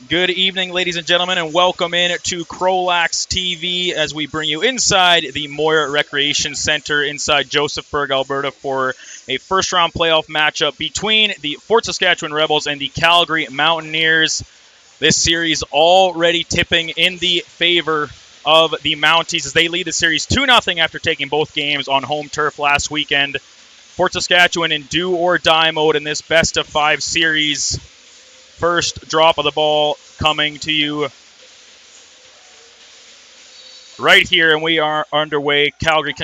Good evening, ladies and gentlemen, and welcome in to CROW LAX TV as we bring you inside the Moyer Recreation Center inside Josephburg, Alberta for a first-round playoff matchup between the Fort Saskatchewan Rebels and the Calgary Mountaineers. This series already tipping in the favor of the Mounties as they lead the series 2-0 after taking both games on home turf last weekend. Fort Saskatchewan in do-or-die mode in this best-of-5 series. First drop of the ball coming to you right here, and we are underway. Calgary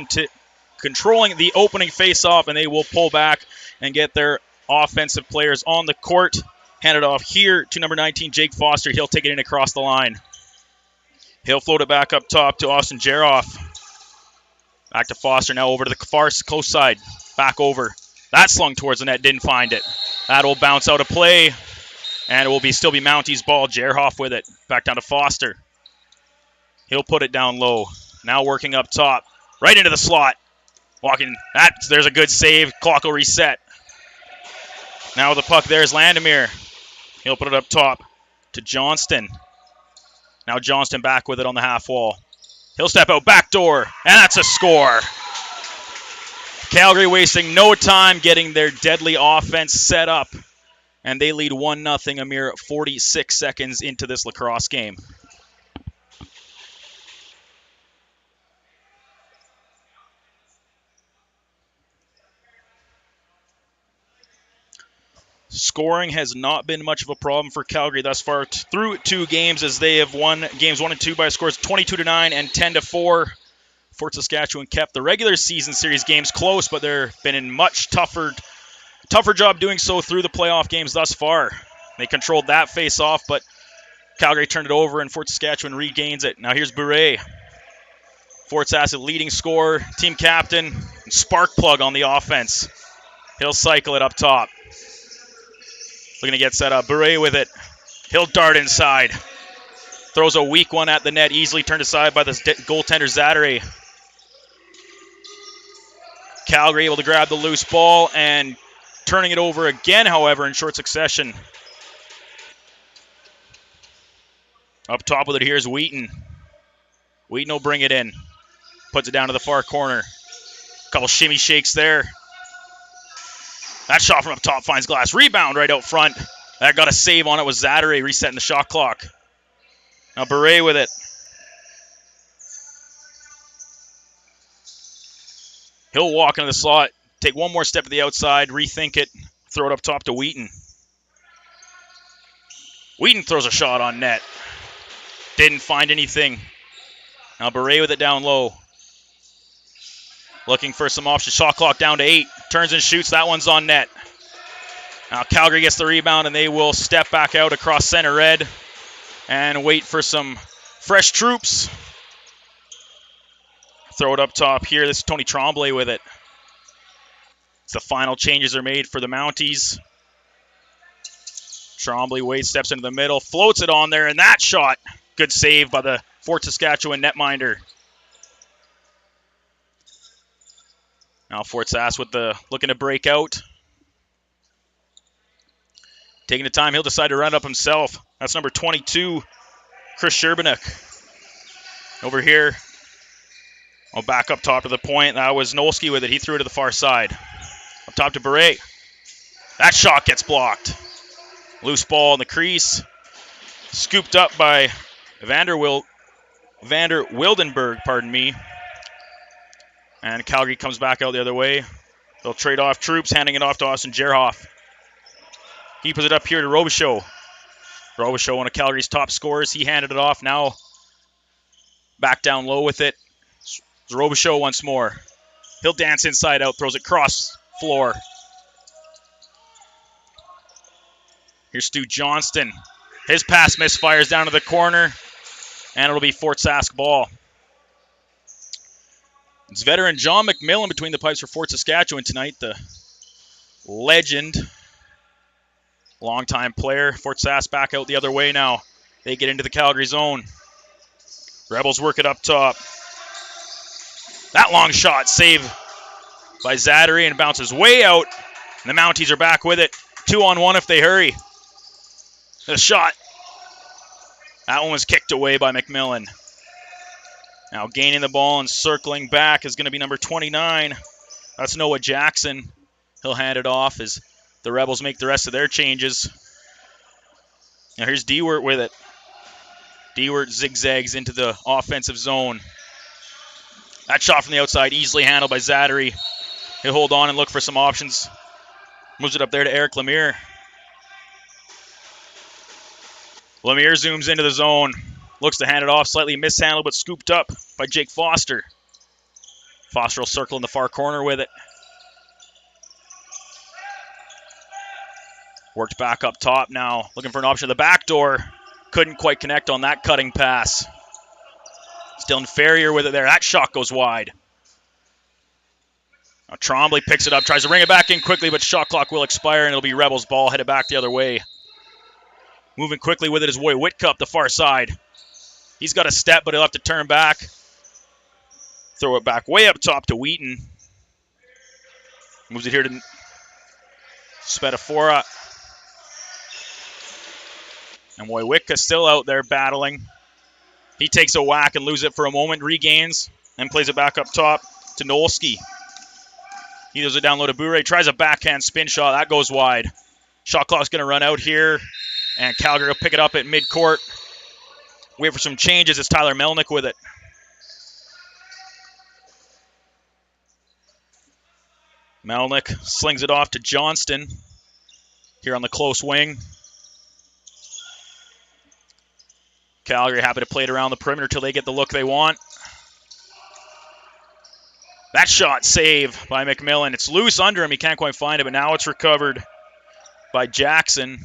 controlling the opening face-off, and they will pull back and get their offensive players on the court. Hand it off here to number 19, Jake Foster. He'll take it in across the line. He'll float it back up top to Austin Jeroff. Back to Foster, now over to the far close side. Back over. That slung towards the net, didn't find it. That will bounce out of play. And it will still be Mounties' ball. Jerhoff with it. Back down to Foster. He'll put it down low. Now working up top. Right into the slot. Walking. There's a good save. Clock will reset. Now with the puck, there's Landemir. He'll put it up top to Johnston. Now Johnston back with it on the half wall. He'll step out. Backdoor. And that's a score. Calgary wasting no time getting their deadly offense set up. And they lead 1-0 a mere 46 seconds into this lacrosse game. Scoring has not been much of a problem for Calgary thus far through two games as they have won games 1 and 2 by scores 22-9 and 10-4. Fort Saskatchewan kept the regular season series games close, but they've been in much tougher job doing so through the playoff games thus far. They controlled that face-off, but Calgary turned it over, and Fort Saskatchewan regains it. Now here's Bure. Fort Sask, leading scorer, team captain, and spark plug on the offense. He'll cycle it up top. Looking to get set up. Bure with it. He'll dart inside. Throws a weak one at the net, easily turned aside by the goaltender Zattere. Calgary able to grab the loose ball and turning it over again, however, in short succession. Up top with it, here's Wheaton. Wheaton will bring it in. Puts it down to the far corner. Couple shimmy shakes there. That shot from up top finds glass. Rebound right out front. That got a save on it was Zattere resetting the shot clock. Now Bure with it. He'll walk into the slot. Take one more step to the outside, rethink it, throw it up top to Wheaton. Wheaton throws a shot on net. Didn't find anything. Now Bure with it down low. Looking for some options. Shot clock down to 8. Turns and shoots. That one's on net. Now Calgary gets the rebound, and they will step back out across center red and wait for some fresh troops. Throw it up top here. This is Tony Tremblay with it. The final changes are made for the Mounties. Tremblay waits, steps into the middle, floats it on there, and that shot. Good save by the Fort Saskatchewan netminder. Now Fort Sask with looking to break out. Taking the time, he'll decide to run it up himself. That's number 22, Chris Sherbenick. Over here, I'll back up top to the point. That was Nolsky with it. He threw it to the far side. Up top to Bure. That shot gets blocked. Loose ball in the crease. Scooped up by Vander Wildenberg, pardon me. And Calgary comes back out the other way. They'll trade off troops, handing it off to Austin Jerhoff. He puts it up here to Robichaud. Robichaud, one of Calgary's top scorers. He handed it off. Now back down low with it. It's Robichaud once more. He'll dance inside out, throws it cross floor. Here's Stu Johnston. His pass misfires down to the corner, and it'll be Fort Sask ball. It's veteran John McMillan between the pipes for Fort Saskatchewan tonight, the legend, longtime player. Fort Sask back out the other way now. They get into the Calgary zone. Rebels work it up top. That long shot saved by Zattere and bounces way out. And the Mounties are back with it. 2-on-1 if they hurry. The shot That one was kicked away by McMillan. Now gaining the ball and circling back is going to be number 29. That's Noah Jackson. He'll hand it off as the Rebels make the rest of their changes. Now here's Dewart with it. Dewart zigzags into the offensive zone. That shot from the outside easily handled by Zattery. He'll hold on and look for some options. Moves it up there to Eric Lemire. Lemire zooms into the zone. Looks to hand it off, slightly mishandled but scooped up by Jake Foster. Foster will circle in the far corner with it. Worked back up top now, looking for an option at the back door. Couldn't quite connect on that cutting pass. Dylan Ferrier with it there. That shot goes wide. Now Trombley picks it up, tries to ring it back in quickly, but shot clock will expire, and it'll be Rebels' ball headed back the other way. Moving quickly with it is Roy Whitka up the far side. He's got a step, but he'll have to turn back. Throw it back way up top to Wheaton. Moves it here to Spatafora. And Roy Whitka still out there battling. He takes a whack and loses it for a moment, regains, and plays it back up top to Nolski. He does a down low to Bourret, tries a backhand spin shot. That goes wide. Shot clock's going to run out here, and Calgary will pick it up at midcourt. Wait for some changes. It's Tyler Melnick with it. Melnick slings it off to Johnston here on the close wing. Calgary happy to play it around the perimeter till they get the look they want. That shot saved by McMillan. It's loose under him. He can't quite find it, but now it's recovered by Jackson,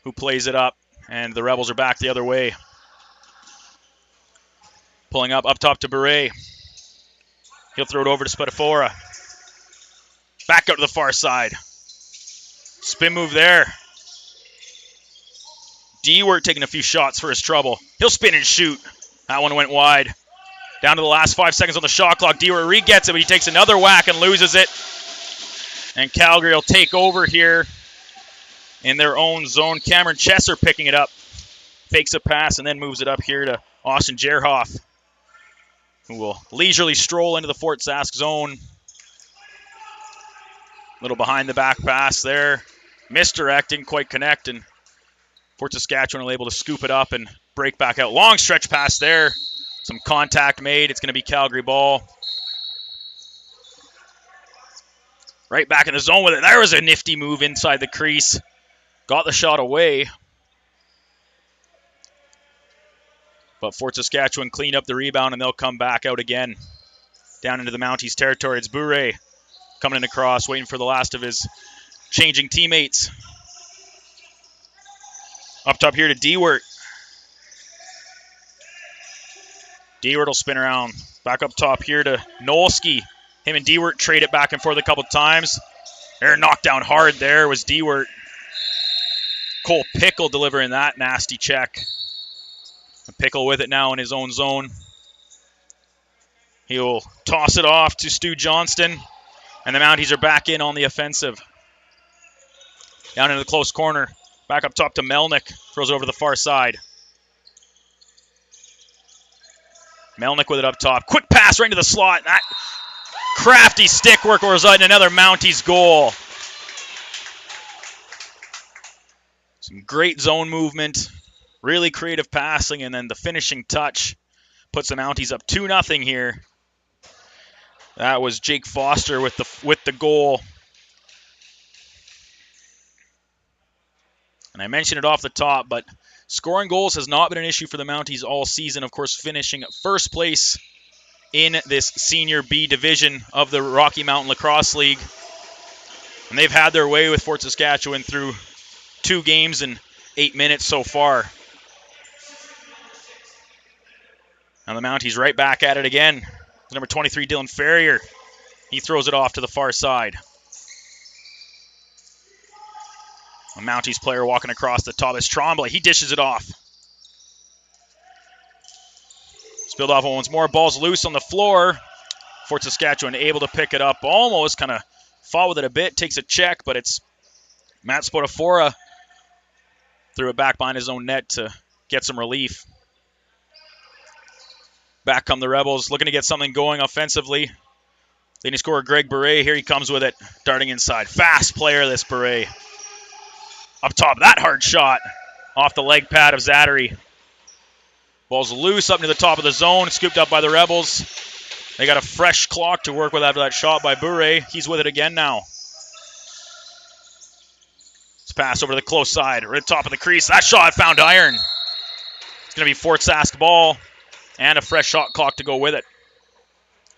who plays it up, and the Rebels are back the other way. Pulling up top to Bourret. He'll throw it over to Spatafora. Back out to the far side. Spin move there. Dewart taking a few shots for his trouble. He'll spin and shoot. That one went wide. Down to the last 5 seconds on the shot clock. Dewart re-gets it, but he takes another whack and loses it. And Calgary will take over here in their own zone. Cameron Chesser picking it up. Fakes a pass and then moves it up here to Austin Jerhoff, who will leisurely stroll into the Fort Sask zone. Little behind the back pass there. Misdirecting, quite connect, and Fort Saskatchewan are able to scoop it up and break back out. Long stretch pass there. Some contact made. It's going to be Calgary ball. Right back in the zone with it. There was a nifty move inside the crease. Got the shot away. But Fort Saskatchewan cleaned up the rebound, and they'll come back out again. Down into the Mounties territory. It's Bourret coming in across, waiting for the last of his changing teammates. Up top here to Dewart. Dewart will spin around. Back up top here to Nolski. Him and Dewart trade it back and forth a couple times. They're knocked down hard there was Dewart. Cole Pickle delivering that nasty check. Pickle with it now in his own zone. He'll toss it off to Stu Johnston. And the Mounties are back in on the offensive. Down into the close corner. Back up top to Melnick. Throws it over to the far side. Melnick with it up top. Quick pass right into the slot. That crafty stick work will result in another Mounties goal. Some great zone movement. Really creative passing. And then the finishing touch puts the Mounties up 2-0 here. That was Jake Foster with the goal. And I mentioned it off the top, but scoring goals has not been an issue for the Mounties all season. Of course, finishing first place in this Senior B division of the Rocky Mountain Lacrosse League. And they've had their way with Fort Saskatchewan through 2 games and 8 minutes so far. Now the Mounties right back at it again. Number 23, Dylan Ferrier. He throws it off to the far side. A Mounties player walking across the top is Trombley. He dishes it off. Spilled off once more. Ball's loose on the floor. Fort Saskatchewan able to pick it up. Almost kind of fought with it a bit. Takes a check, but it's Matt Spatafora Threw it back behind his own net to get some relief. Back come the Rebels, looking to get something going offensively. Leading scorer Greg Beret, here he comes with it, darting inside. Fast player, this Beret. Up top, that hard shot off the leg pad of Zattery. Ball's loose up near the top of the zone, scooped up by the Rebels. They got a fresh clock to work with after that shot by Beret. He's with it again now. Let's pass over to the close side, right at the top of the crease. That shot found iron. It's going to be Fort Sask ball and a fresh shot clock to go with it.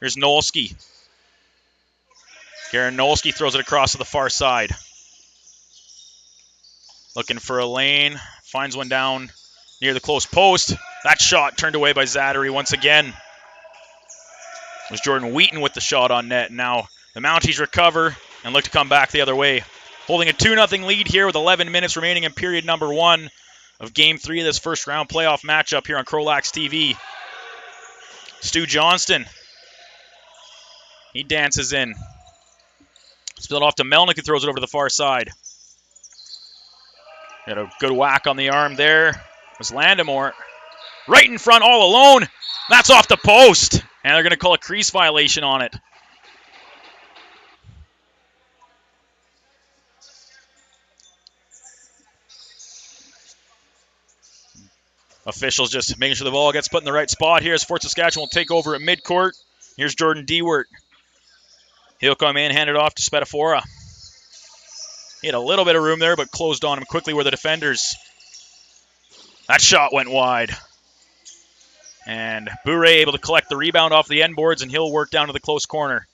Here's Nolsky. Garen Nolsky throws it across to the far side. Looking for a lane. Finds one down near the close post. That shot turned away by Zattery once again. It was Jordan Wheaton with the shot on net. Now the Mounties recover and look to come back the other way. Holding a 2-0 lead here with 11 minutes remaining in period number 1 of Game 3 of this first round playoff matchup here on CROW LAX TV. Stu Johnston. He dances in. Spilled off to Melnick, who throws it over to the far side. Got a good whack on the arm there. It was Landamore. Right in front, all alone. That's off the post. And they're going to call a crease violation on it. Officials just making sure the ball gets put in the right spot here as Fort Saskatchewan will take over at midcourt. Here's Jordan Dewart. He'll come in, hand it off to Spatafora. He had a little bit of room there, but closed on him quickly were the defenders. That shot went wide. And Bure able to collect the rebound off the end boards, and he'll work down to the close corner.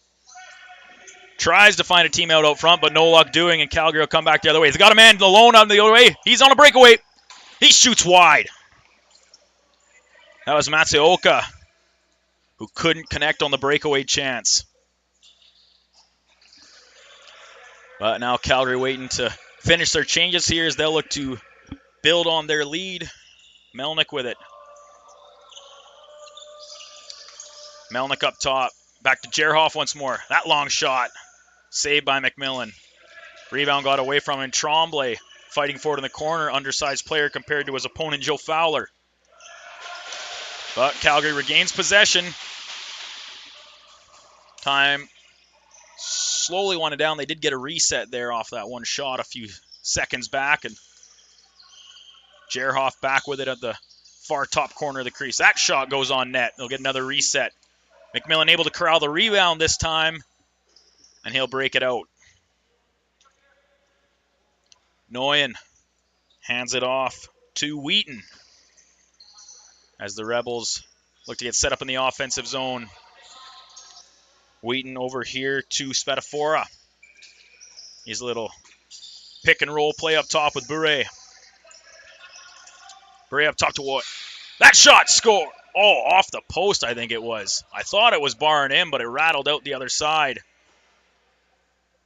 Tries to find a teammate out front, but no luck doing, and Calgary will come back the other way. He's got a man alone on the other way. He's on a breakaway. He shoots wide. That was Matsuoka, who couldn't connect on the breakaway chance. But now Calgary waiting to finish their changes here as they'll look to build on their lead. Melnick with it. Melnick up top. Back to Jerhoff once more. That long shot. Saved by McMillan. Rebound got away from him. Tremblay fighting forward in the corner. Undersized player compared to his opponent, Joe Fowler. But Calgary regains possession. Time slowly winding down. They did get a reset there off that one shot a few seconds back. And Jerhoff back with it at the far top corner of the crease. That shot goes on net. They'll get another reset. McMillan able to corral the rebound this time. And he'll break it out. Noyen hands it off to Wheaton as the Rebels look to get set up in the offensive zone. Wheaton over here to Spatafora. He's a little pick and roll play up top with Bure. Bure up top to what? That shot score! Oh, off the post, I think it was. I thought it was barring in, but it rattled out the other side.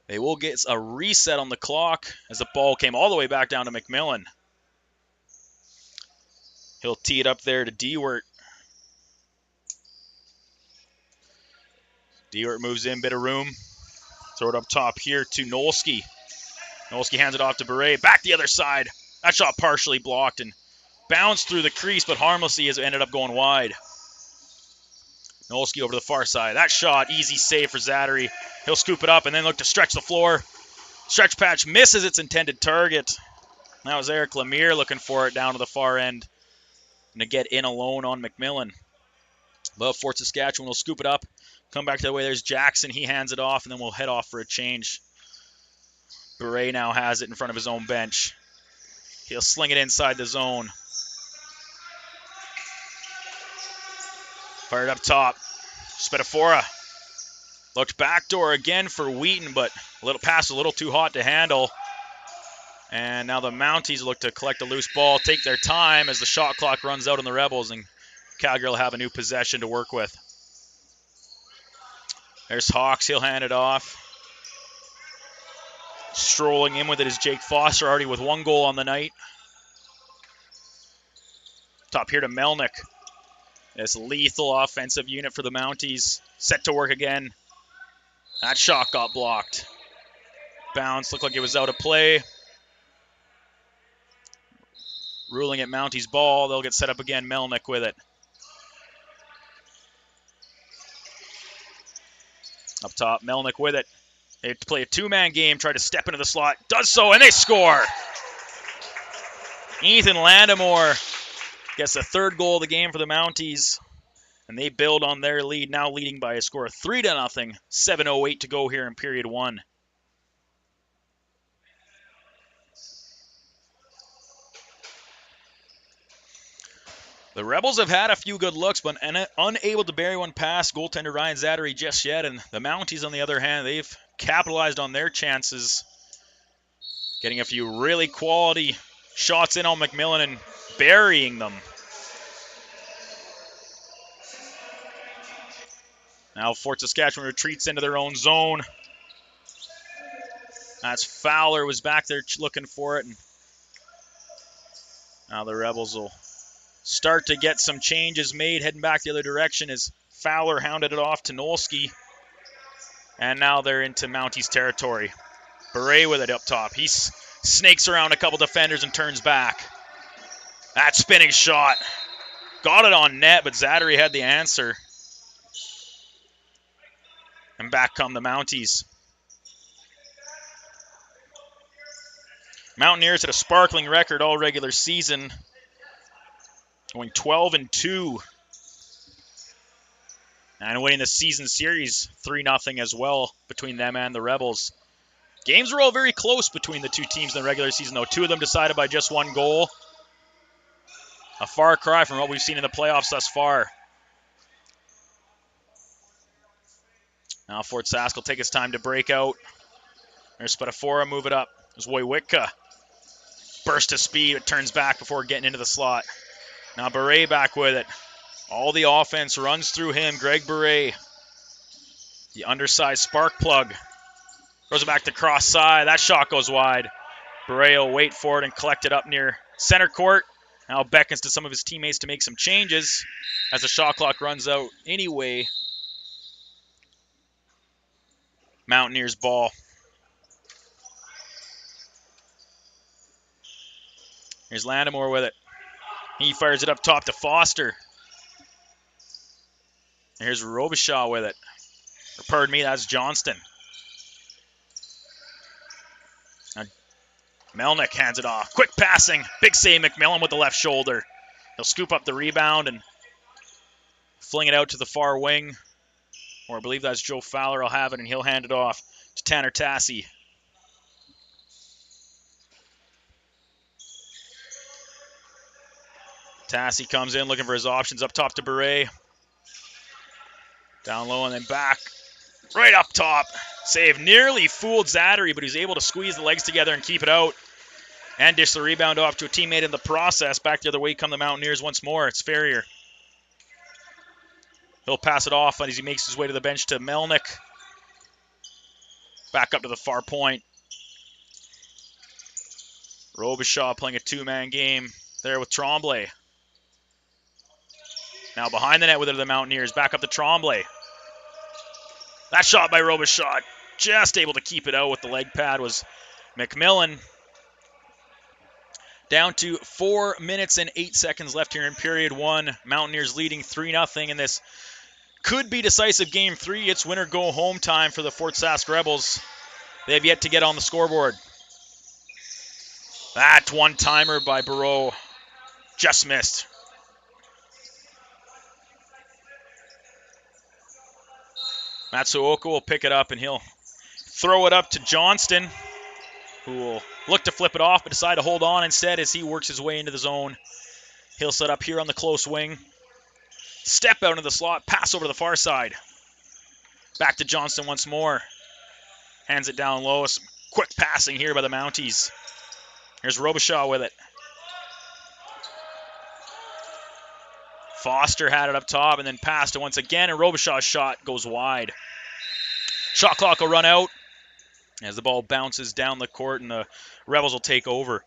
They will get a reset on the clock as the ball came all the way back down to McMillan. He'll tee it up there to Dewart. Dewart moves in, bit of room. Throw it up top here to Nolsky. Nolsky hands it off to Bure. Back the other side. That shot partially blocked and bounced through the crease, but harmlessly as it ended up going wide. Nolsky over to the far side. That shot, easy save for Zattery. He'll scoop it up and then look to stretch the floor. Stretch patch misses its intended target. That was Eric Lemire looking for it down to the far end and to get in alone on McMillan. But Fort Saskatchewan will scoop it up. Come back to the way. There's Jackson. He hands it off, and then we'll head off for a change. Bure now has it in front of his own bench. He'll sling it inside the zone. Fired up top. Spatafora looked backdoor again for Wheaton, but a little pass a little too hot to handle. And now the Mounties look to collect a loose ball, take their time as the shot clock runs out on the Rebels, and Calgary will have a new possession to work with. There's Hawks. He'll hand it off. Strolling in with it is Jake Foster, already with 1 goal on the night. Top here to Melnick. This lethal offensive unit for the Mounties. Set to work again. That shot got blocked. Bounce looked like it was out of play. ruling it Mounties ball. They'll get set up again. Melnick with it. Up top, Melnick with it. They play a two-man game, try to step into the slot. Does so, and they score. Ethan Landamore gets the third goal of the game for the Mounties. And they build on their lead, now leading by a score of 3-0. 7:08 to go here in period one. The Rebels have had a few good looks, but unable to bury one past goaltender Ryan Zattery just yet. And the Mounties, on the other hand, they've capitalized on their chances, getting a few really quality shots in on McMillan and burying them. Now Fort Saskatchewan retreats into their own zone. As Fowler was back there looking for it. And now the Rebels will start to get some changes made, heading back the other direction as Fowler hounded it off to Nolsky. And now they're into Mounties territory. Beret with it up top. He snakes around a couple defenders and turns back. That spinning shot. Got it on net, but Zattery had the answer. And back come the Mounties. Mountaineers had a sparkling record all regular season, going 12-2. And winning the season series 3-0 as well between them and the Rebels. Games were all very close between the two teams in the regular season, though. Two of them decided by just one goal. A far cry from what we've seen in the playoffs thus far. Now Fort Sask will take his time to break out. There's Spadafora, move it up. There's Wojcicka. Burst of speed, it turns back before getting into the slot. Now Beret back with it. All the offense runs through him. Greg Beret, the undersized spark plug. Goes it back to cross side. That shot goes wide. Beret will wait for it and collect it up near center court. Now beckons to some of his teammates to make some changes as the shot clock runs out anyway. Mountaineers ball. Here's Landamore with it. He fires it up top to Foster. And here's Robichaud with it. Or pardon me, that's Johnston. Now, Melnick hands it off. Quick passing. Big save, McMillan with the left shoulder. He'll scoop up the rebound and fling it out to the far wing. Or I believe that's Joe Fowler. I'll have it, and he'll hand it off to Tanner Tassi. Tassi comes in looking for his options up top to Beret. Down low and then back. Right up top. Save nearly fooled Zattery, but he's able to squeeze the legs together and keep it out. And dish the rebound off to a teammate in the process. Back the other way come the Mountaineers once more. It's Ferrier. He'll pass it off as he makes his way to the bench to Melnick. Back up to the far point. Robichaud playing a two-man game there with Tremblay. Now behind the net with it are the Mountaineers. Back up to Tremblay. That shot by Robichaud. Just able to keep it out with the leg pad was McMillan. Down to 4 minutes and 8 seconds left here in period one. Mountaineers leading 3-0 in this could be decisive game three. It's winner go home time for the Fort Sask Rebels. They have yet to get on the scoreboard. That one-timer by Barreau just missed. Matsuoka will pick it up and he'll throw it up to Johnston, who will look to flip it off but decide to hold on instead as he works his way into the zone. He'll set up here on the close wing. Step out into the slot, pass over to the far side. Back to Johnston once more. Hands it down low. Some quick passing here by the Mounties. Here's Robichaud with it. Foster had it up top and then passed it once again, and Robichaud's shot goes wide. Shot clock will run out as the ball bounces down the court and the Rebels will take over.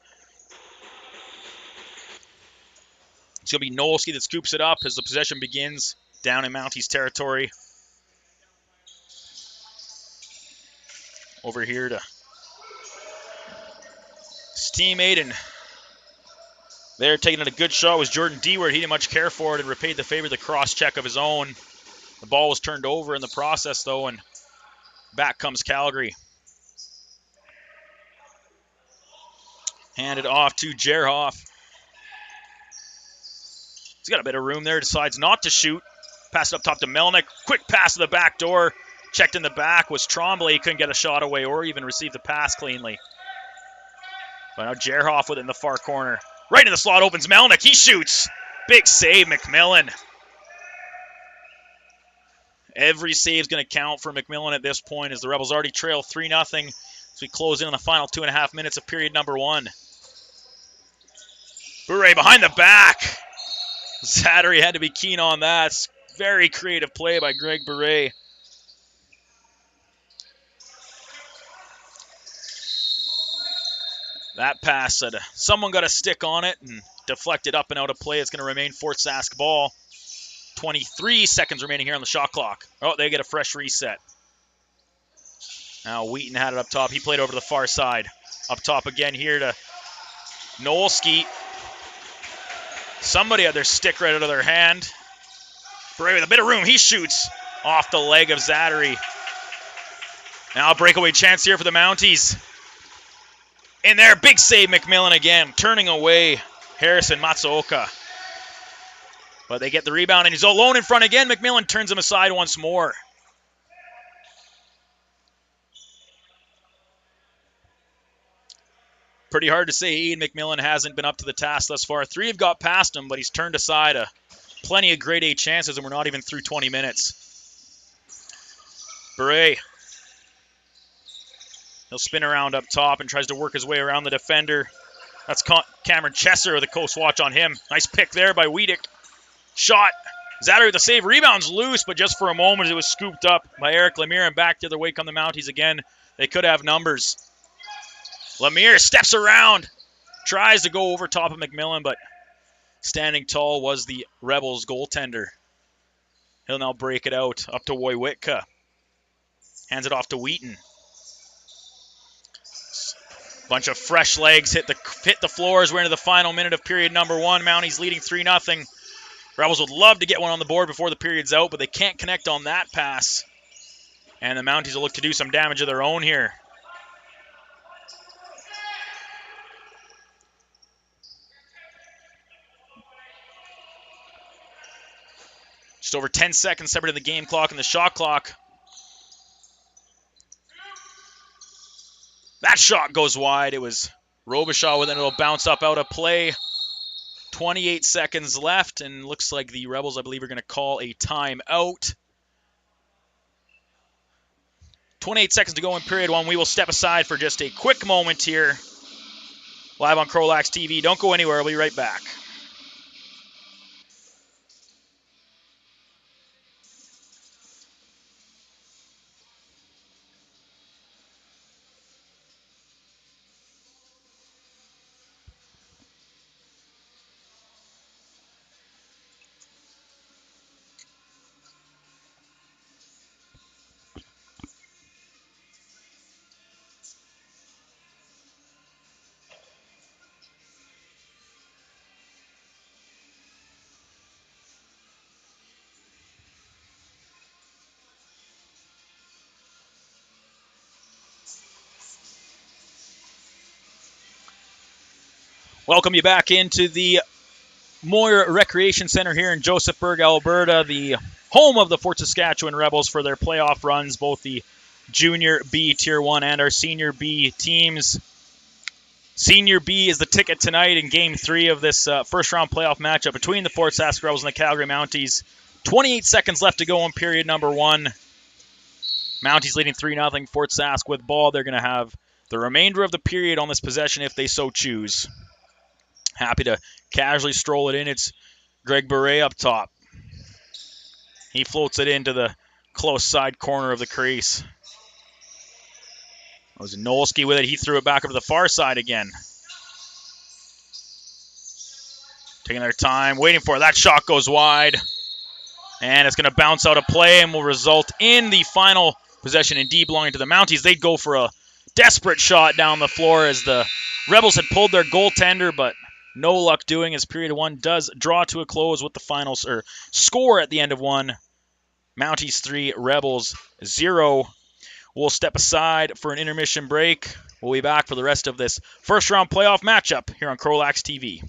It's going to be Nolsky that scoops it up as the possession begins down in Mounties territory. Over here to his teammate and There, taking it a good shot was Jordan Dewart. He didn't much care for it and repaid the favor, the cross check of his own. The ball was turned over in the process, though, and back comes Calgary. Handed off to Jerhoff. He's got a bit of room there, decides not to shoot. Pass it up top to Melnick. Quick pass to the back door. Checked in the back was Tremblay. He couldn't get a shot away or even receive the pass cleanly. But now Jerhoff within the far corner. Right in the slot opens Melnick. He shoots. Big save, McMillan. Every save is going to count for McMillan at this point as the Rebels already trail 3-0 as we close in on the final 2.5 minutes of period number 1. Bure behind the back. Zattery had to be keen on that. It's very creative play by Greg Bure. That pass, someone got a stick on it and deflected up and out of play. It's going to remain Fort Sask ball. 23 seconds remaining here on the shot clock. Oh, they get a fresh reset. Now Wheaton had it up top. He played over to the far side. Up top again here to Nolski. Somebody had their stick right out of their hand. Bure with a bit of room. He shoots off the leg of Zattery. Now a breakaway chance here for the Mounties. In there, big save McMillan again, turning away Harrison Matsuoka. But they get the rebound, and he's alone in front again. McMillan turns him aside once more. Pretty hard to say Ian McMillan hasn't been up to the task thus far. 3 have got past him, but he's turned aside plenty of grade A chances, and we're not even through 20 minutes. Bure. He'll spin around up top and tries to work his way around the defender. That's Cameron Chesser with a close watch on him. Nice pick there by Wiedek. Shot. Zattery with the save. Rebound's loose, but just for a moment it was scooped up by Eric Lemire, and back the other way come the Mounties again. They could have numbers. Lemire steps around. Tries to go over top of McMillan, but standing tall was the Rebels goaltender. He'll now break it out up to Wojciechka. Hands it off to Wheaton. Bunch of fresh legs hit the floors. We're into the final minute of period number 1. Mounties leading 3-0. Rebels would love to get one on the board before the period's out, but they can't connect on that pass. And the Mounties will look to do some damage of their own here. Just over 10 seconds separated the game clock and the shot clock. That shot goes wide. It was Robichaud with it. It'll bounce up out of play. 28 seconds left, and looks like the Rebels, I believe, are going to call a timeout. 28 seconds to go in period 1. We will step aside for just a quick moment here. Live on CROW LAX TV. Don't go anywhere. We'll be right back. Welcome you back into the Moyer Recreation Center here in Josephburg, Alberta, the home of the Fort Saskatchewan Rebels for their playoff runs, both the Junior B Tier 1 and our Senior B teams. Senior B is the ticket tonight in Game 3 of this first-round playoff matchup between the Fort Sask Rebels and the Calgary Mounties. 28 seconds left to go in period number 1. Mounties leading 3-0. Fort Sask with ball. They're going to have the remainder of the period on this possession if they so choose. Happy to casually stroll it in. It's Greg Bure up top. He floats it into the close side corner of the crease. It was Nolski with it. He threw it back over the far side again. Taking their time, waiting for it. That shot goes wide. And it's going to bounce out of play and will result in the final possession indeed belonging to the Mounties. They'd go for a desperate shot down the floor as the Rebels had pulled their goaltender, but no luck doing as period 1 does draw to a close with the final score at the end of 1. Mounties 3, Rebels 0. We'll step aside for an intermission break. We'll be back for the rest of this first round playoff matchup here on CROW LAX TV.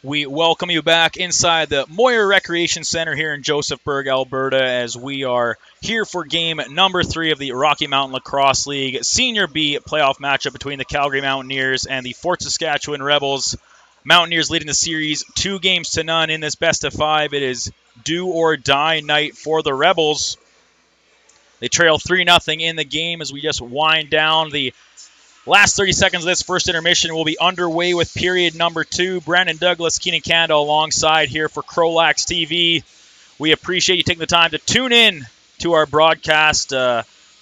We welcome you back inside the Moyer Recreation Center here in Josephburg, Alberta, as we are here for game number 3 of the Rocky Mountain Lacrosse League Senior B playoff matchup between the Calgary Mountaineers and the Fort Saskatchewan Rebels. Mountaineers leading the series 2-0 in this best of 5. It is do or die night for the Rebels. They trail 3-0 in the game as we just wind down the last 30 seconds of this first intermission. Will be underway with period number 2. Brandon Douglas, Keenan Canada alongside here for CROW LAX TV. We appreciate you taking the time to tune in to our broadcast.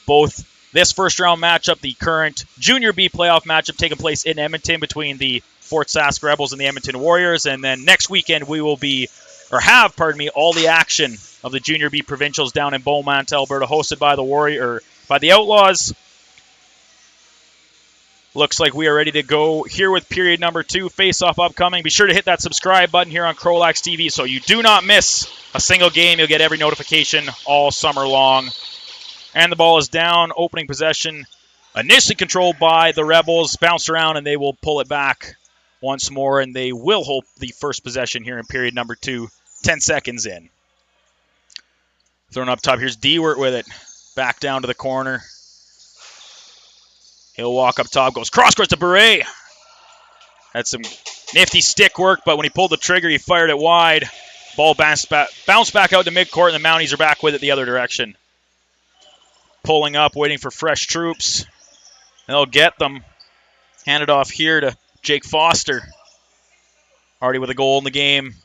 Both this first round matchup, the current Junior B playoff matchup taking place in Edmonton between the Fort Sask Rebels and the Edmonton Warriors. And then next weekend we will have all the action of the Junior B provincials down in Beaumont, Alberta, hosted by the Outlaws. Looks like we are ready to go here with period number 2. Face-off upcoming. Be sure to hit that subscribe button here on CROW LAX TV so you do not miss a single game. You'll get every notification all summer long. And the ball is down. Opening possession initially controlled by the Rebels. Bounced around and they will pull it back once more. And they will hold the first possession here in period number 2. 10 seconds in. Thrown up top. Here's Dewart with it. Back down to the corner. He'll walk up top, goes cross-court to Beret. Had some nifty stick work, but when he pulled the trigger, he fired it wide. Ball bounced back out to midcourt, and the Mounties are back with it the other direction. Pulling up, waiting for fresh troops. They'll get them. Hand it off here to Jake Foster. Already with a goal in the game.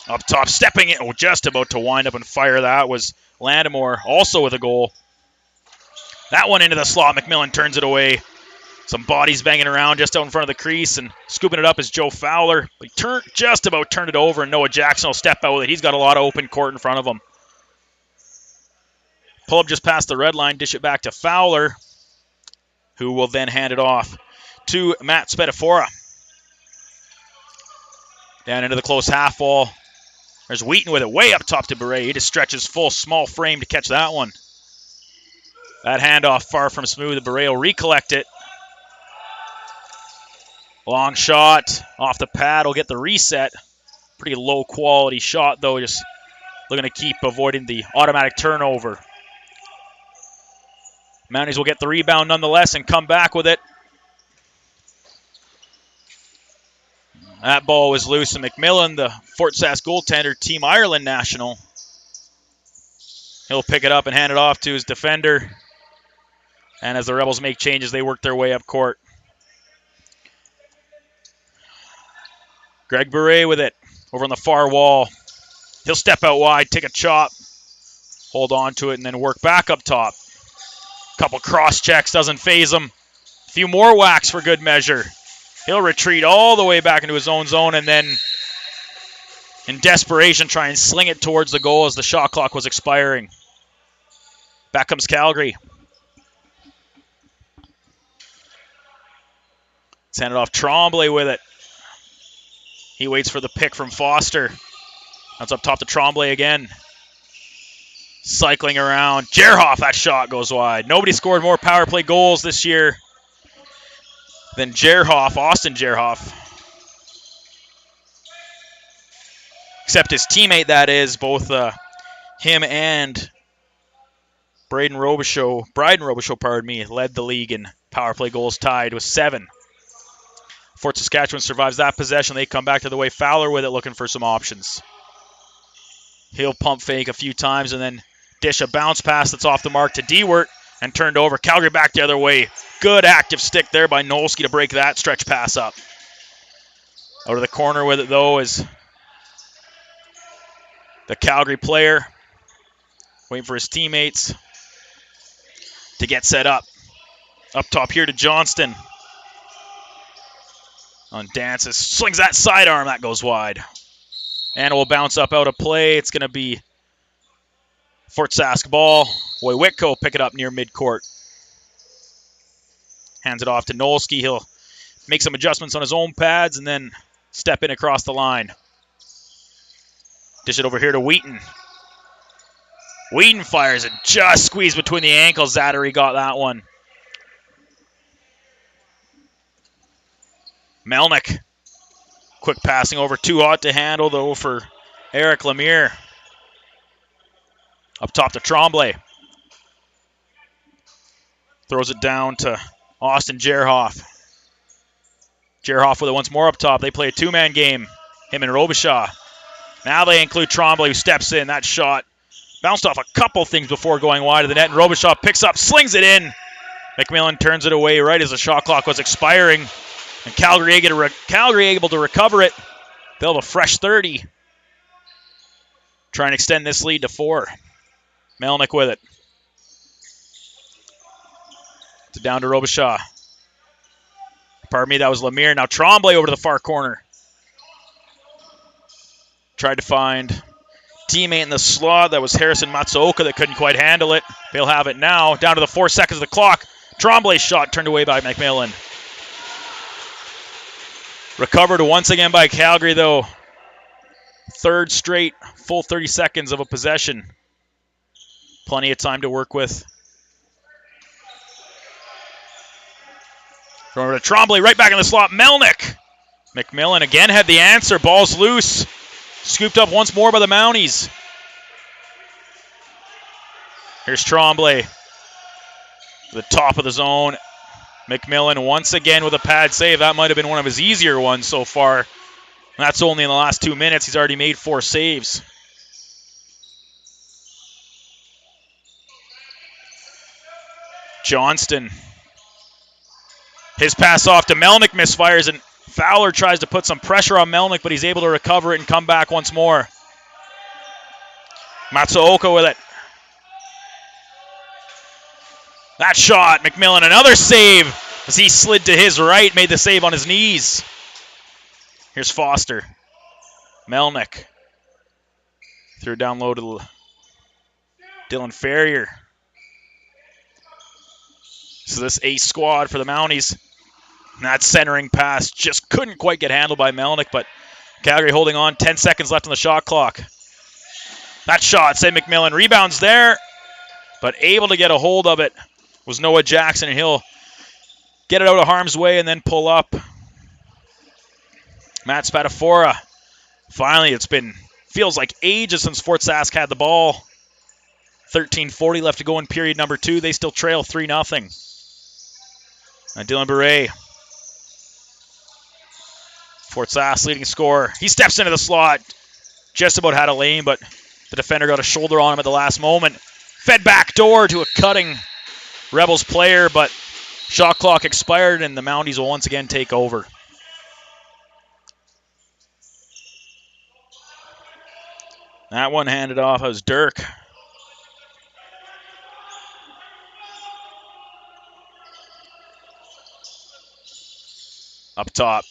Up top, stepping in. Oh, just about to wind up and fire that was Landamore, also with a goal. That one into the slot. McMillan turns it away. Some bodies banging around just out in front of the crease, and scooping it up is Joe Fowler. He just about turned it over, and Noah Jackson will step out with it. He's got a lot of open court in front of him. Pull up just past the red line, dish it back to Fowler, who will then hand it off to Matt Spedafora. Down into the close half wall. There's Wheaton with it way up top to Beret. He just stretches full small frame to catch that one. That handoff far from smooth. Beret will recollect it. Long shot off the pad will get the reset. Pretty low quality shot though. Just looking to keep avoiding the automatic turnover. Mounties will get the rebound nonetheless and come back with it. That ball was loose, and McMillan, the Fort Sask goaltender, Team Ireland national. He'll pick it up and hand it off to his defender. And as the Rebels make changes, they work their way up court. Greg Beret with it over on the far wall. He'll step out wide, take a chop, hold on to it, and then work back up top. Couple cross checks, doesn't phase him. A few more whacks for good measure. He'll retreat all the way back into his own zone and then, in desperation, try and sling it towards the goal as the shot clock was expiring. Back comes Calgary. Send it off. Tremblay with it. He waits for the pick from Foster. That's up top to Tremblay again. Cycling around. Jerhoff, that shot goes wide. Nobody scored more power play goals this year than Jerhoff, Austin Jerhoff. Except his teammate, that is. Both him and Bryden Robichaud, led the league in power play goals, tied with 7. Fort Saskatchewan survives that possession. They come back to the way. Fowler with it, looking for some options. He'll pump fake a few times and then dish a bounce pass that's off the mark to Dewart and turned over. Calgary back the other way. Good active stick there by Nolsky to break that stretch pass up. Out of the corner with it, though, is the Calgary player. Waiting for his teammates to get set up. Up top here to Johnston. On dances, slings that sidearm, that goes wide. And it will bounce up out of play. It's going to be Fort Sask ball. Wojtko pick it up near midcourt. Hands it off to Nolsky. He'll make some adjustments on his own pads and then step in across the line. Dish it over here to Wheaton. Wheaton fires it, just squeezed between the ankles. Zattery got that one. Melnick Quick passing over, too hot to handle though for Eric Lemire. Up top to Tremblay. Throws it down to Austin Jerhoff. Jerhoff with it once more up top. They play a two-man game, him and Robichaud. Now they include Tremblay, who steps in. That shot bounced off a couple things before going wide of the net, and Robichaud picks up, slings it in. McMillan turns it away right as the shot clock was expiring, and Calgary able to recover it. They'll have a fresh 30. Try and extend this lead to 4. Melnick with it. Down to Robichaud. Pardon me, that was Lemire. Now Tremblay over to the far corner. Tried to find teammate in the slot. That was Harrison Matsuoka that couldn't quite handle it. They'll have it now. Down to the 4 seconds of the clock. Tremblay's shot turned away by McMillan. Recovered once again by Calgary, though. Third straight full 30 seconds of a possession. Plenty of time to work with. Over to Tremblay, right back in the slot. Melnick. McMillan again had the answer. Ball's loose. Scooped up once more by the Mounties. Here's Tremblay. The top of the zone. McMillan once again with a pad save. That might have been one of his easier ones so far. That's only in the last 2 minutes. He's already made 4 saves. Johnston. His pass off to Melnick misfires, and Fowler tries to put some pressure on Melnick, but he's able to recover it and come back once more. Matsuoka with it. That shot, McMillan, another save as he slid to his right, made the save on his knees. Here's Foster. Melnick. Threw it down low to Dylan Ferrier. So this ace squad for the Mounties. And that centering pass just couldn't quite get handled by Melnick, but Calgary holding on. 10 seconds left on the shot clock. That shot, say McMillan, rebounds there, but able to get a hold of it was Noah Jackson, and he'll get it out of harm's way and then pull up. Matt Spadafora. Finally, feels like ages since Fort Sask had the ball. 13:40 left to go in period number 2. They still trail 3-0. And Dylan Beret. Fort Sask leading scorer. He steps into the slot. Just about had a lane, but the defender got a shoulder on him at the last moment. Fed back door to a cutting Rebels player, but shot clock expired and the Mounties will once again take over. That one handed off as Dirk. Up top.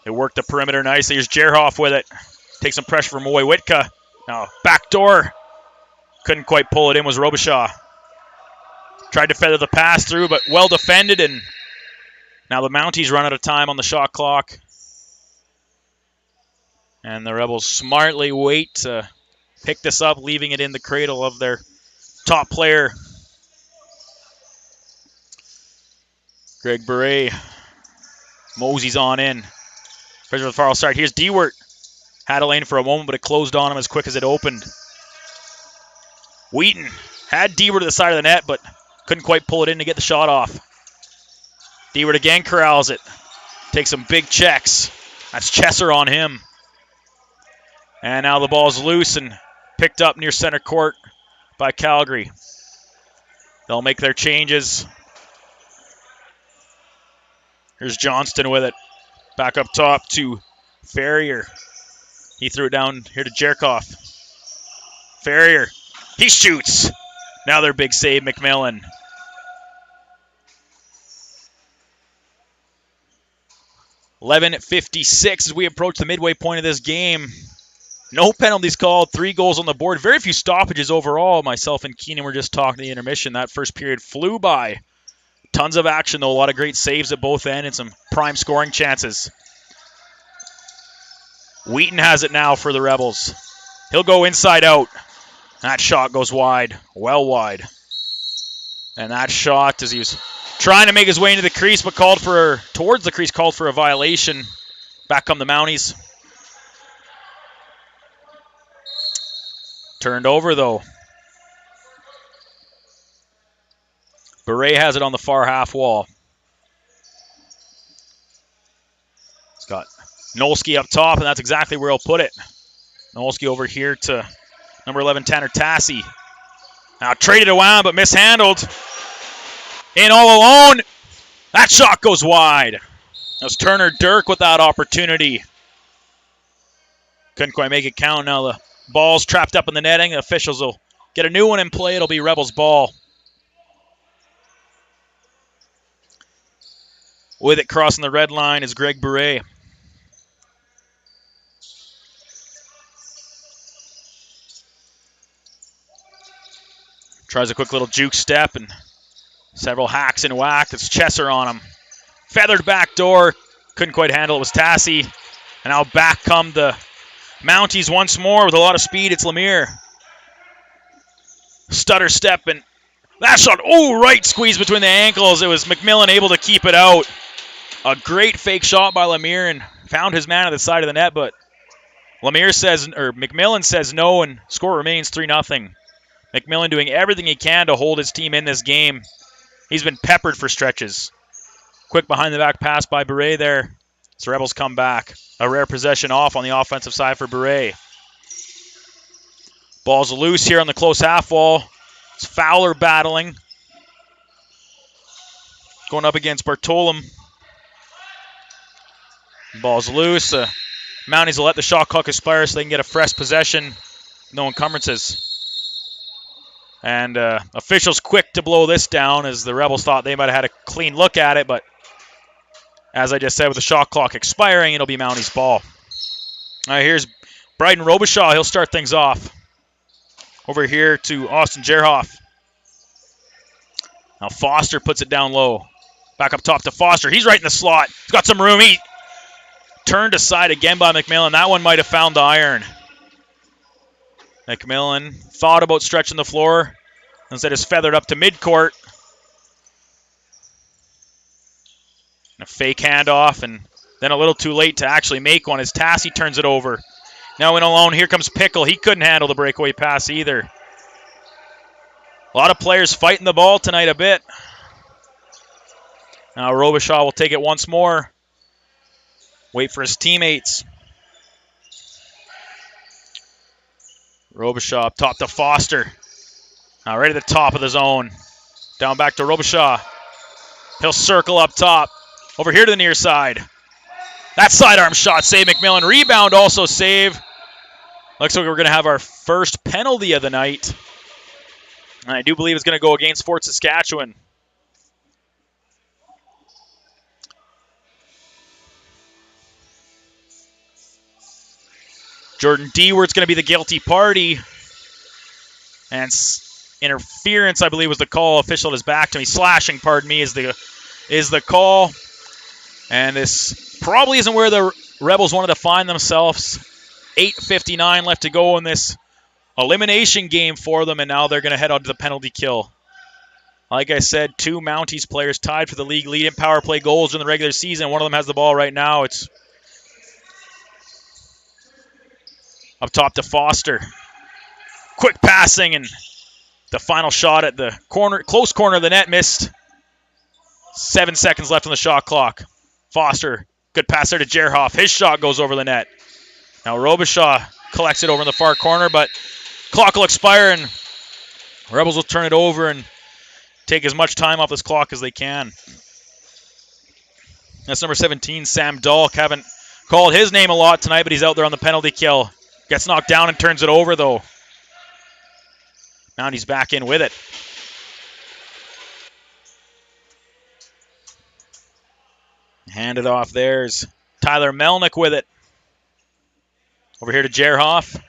They work the perimeter nicely. Here's Jerhoff with it. Takes some pressure from Moy Witka. Now back door. Couldn't quite pull it in, was Robichaud. Tried to feather the pass through, but well defended, and now the Mounties run out of time on the shot clock. And the Rebels smartly wait to pick this up, leaving it in the cradle of their top player. Greg Beret moseys on in. Pressure with far start. Here's Dewart. Had a lane for a moment, but it closed on him as quick as it opened. Wheaton had Dewart to the side of the net, but couldn't quite pull it in to get the shot off. Dewart again corrals it. Takes some big checks. That's Chesser on him. And now the ball's loose and picked up near center court by Calgary. They'll make their changes. Here's Johnston with it. Back up top to Ferrier. He threw it down here to Jerkoff. Ferrier. He shoots. Now their big save, McMillan. .11:56 as we approach the midway point of this game. No penalties called, 3 goals on the board. Very few stoppages overall. Myself and Keenan were just talking the intermission. That first period flew by. Tons of action, though. A lot of great saves at both ends and some prime scoring chances. Wheaton has it now for the Rebels. He'll go inside out. That shot goes wide, well wide. And that shot, as he was Trying to make his way into the crease, but called for a violation. Back come the Mounties. Turned over though. Beret has it on the far half wall. He's got Nolski up top, and that's exactly where he'll put it. Nolski over here to number 11, Tanner Tassi. Now traded around, but mishandled. In all alone. That shot goes wide. That was Turner Dirk with that opportunity. Couldn't quite make it count. Now the ball's trapped up in the netting. The officials will get a new one in play. It'll be Rebels ball. With it crossing the red line is Greg Beret. Tries a quick little juke step and several hacks and whack. It's Chesser on him. Feathered back door. Couldn't quite handle it. It was Tassi. And now back come the Mounties once more with a lot of speed. It's Lemire. Stutter step and that shot. Oh, right squeeze between the ankles. It was McMillan able to keep it out. A great fake shot by Lemire and found his man at the side of the net, but McMillan says no, and score remains 3-0. McMillan doing everything he can to hold his team in this game. He's been peppered for stretches. Quick behind the back pass by Beret there. So Rebels come back. A rare possession off on the offensive side for Beret. Ball's loose here on the close half wall. It's Fowler battling. Going up against Bartolom. Ball's loose. Mounties will let the shot clock expire so they can get a fresh possession. No encumbrances. And officials quick to blow this down as the Rebels thought they might have had a clean look at it, but as I just said, with the shot clock expiring, it'll be Mounties ball. All right, here's Bryden Robichaud. He'll start things off. Over here to Austin Jerhoff. Now Foster puts it down low. Back up top to Foster. He's right in the slot. He's got some room. He turned aside again by McMillan. That one might have found the iron. McMillan thought about stretching the floor. Instead is feathered up to midcourt. A fake handoff, and then a little too late to actually make one as Tassi turns it over. Now in alone, here comes Pickle. He couldn't handle the breakaway pass either. A lot of players fighting the ball tonight a bit. Now Robichaud will take it once more. Wait for his teammates. Robichaud up top to Foster. Now right at the top of the zone. Down back to Robichaud. He'll circle up top. Over here to the near side. That sidearm shot save McMillan. Rebound also save. Looks like we're going to have our first penalty of the night. And I do believe it's going to go against Fort Saskatchewan. Jordan Deward's going to be the guilty party. And interference, I believe, was the call. Official at his back to me. Slashing, pardon me, is the call. And this probably isn't where the Rebels wanted to find themselves. 8:59 left to go in this elimination game for them, and now they're going to head on to the penalty kill. Like I said, 2 Mounties players tied for the league lead in power play goals in the regular season. One of them has the ball right now. It's up top to Foster. Quick passing, and the final shot at the corner, close corner of the net missed. 7 seconds left on the shot clock. Foster, good pass there to Jerhoff. His shot goes over the net. Now Robichaud collects it over in the far corner, but clock will expire and Rebels will turn it over and take as much time off this clock as they can. That's number 17, Sam Dahlk. Haven't called his name a lot tonight, but he's out there on the penalty kill. Gets knocked down and turns it over, though. Mounties back in with it. Handed off. There's Tyler Melnick with it. Over here to Jerhoff.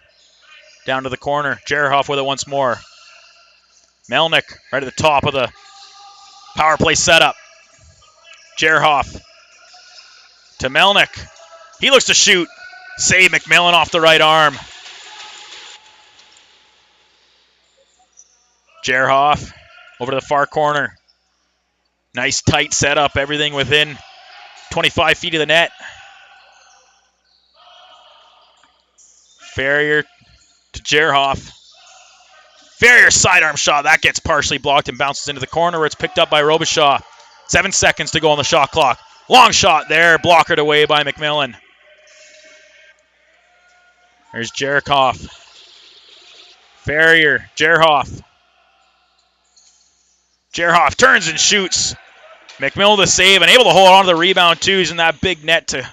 Down to the corner. Jerhoff with it once more. Melnick right at the top of the power play setup. Jerhoff to Melnick. He looks to shoot. Save McMillan off the right arm. Jerhoff over to the far corner. Nice tight setup, everything within 25 feet of the net. Ferrier to Jerhoff. Ferrier sidearm shot. That gets partially blocked and bounces into the corner where it's picked up by Robichaud. 7 seconds to go on the shot clock. Long shot there, blockered away by McMillan. There's Jerhoff. Ferrier, Jerhoff. Jerhoff turns and shoots. McMillan the save and able to hold on to the rebound too. He's in that big net to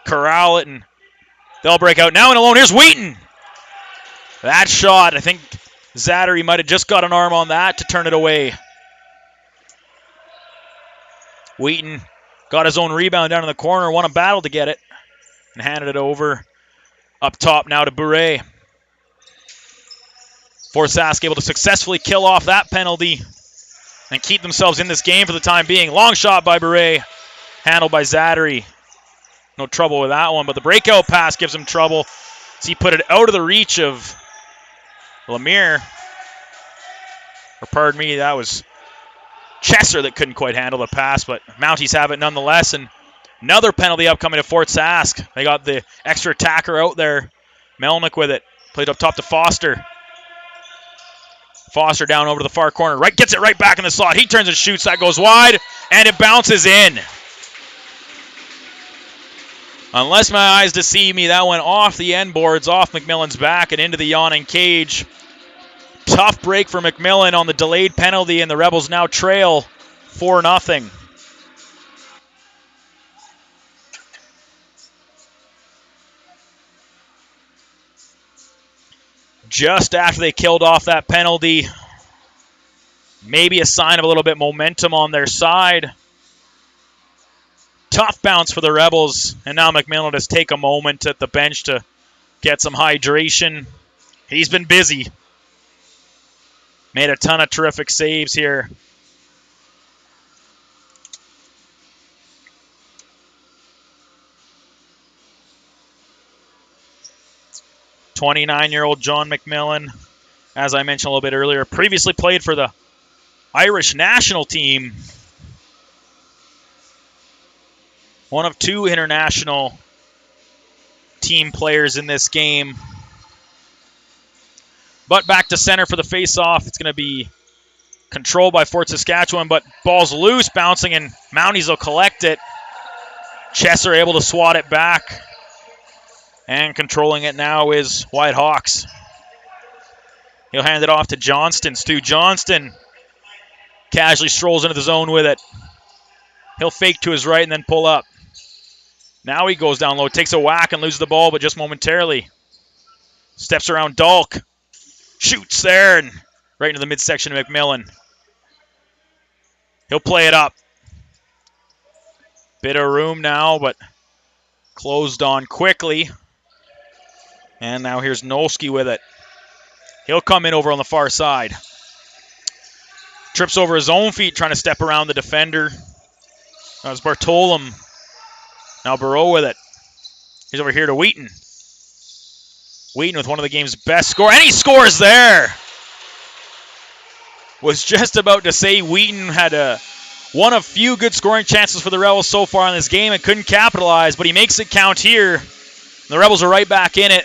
corral it, and they'll break out now and alone. Here's Wheaton. That shot, I think Zattery might have just got an arm on that to turn it away. Wheaton got his own rebound down in the corner, won a battle to get it, and handed it over up top now to Bure. Fort Sask able to successfully kill off that penalty and keep themselves in this game for the time being. Long shot by Bure, handled by Zattery. No trouble with that one, but the breakout pass gives him trouble. So he put it out of the reach of Lemire. Or pardon me, that was Chesser that couldn't quite handle the pass, but Mounties have it nonetheless. And another penalty upcoming to Fort Sask. They got the extra attacker out there. Melnick with it. Played up top to Foster. Foster down over to the far corner. Right, gets it right back in the slot. He turns and shoots. That goes wide, and it bounces in. Unless my eyes deceive me, that went off the end boards, off McMillan's back and into the yawning cage. Tough break for McMillan on the delayed penalty, and the Rebels now trail 4-0. Just after they killed off that penalty, maybe a sign of a little bit momentum on their side. Tough bounce for the Rebels, and now McMillan just take a moment at the bench to get some hydration. He's been busy. Made a ton of terrific saves here. '29-year-old John McMillan, as I mentioned a little bit earlier, previously played for the Irish national team. One of 2 international team players in this game. But back to center for the face-off. It's going to be controlled by Fort Saskatchewan, but ball's loose, bouncing, and Mounties will collect it. Chesser able to swat it back. And controlling it now is White Hawks. He'll hand it off to Johnston. Stu Johnston casually strolls into the zone with it. He'll fake to his right and then pull up. Now he goes down low, takes a whack and loses the ball, but just momentarily. Steps around Dalk. Shoots there and right into the midsection of McMillan. He'll play it up. Bit of room now, but closed on quickly. And now here's Nolsky with it. He'll come in over on the far side. Trips over his own feet trying to step around the defender. That was Bartolom. Now Burrow with it. He's over here to Wheaton. Wheaton with one of the game's best score. And he scores there! Was just about to say Wheaton had one of few good scoring chances for the Rebels so far in this game and couldn't capitalize, but he makes it count here. The Rebels are right back in it.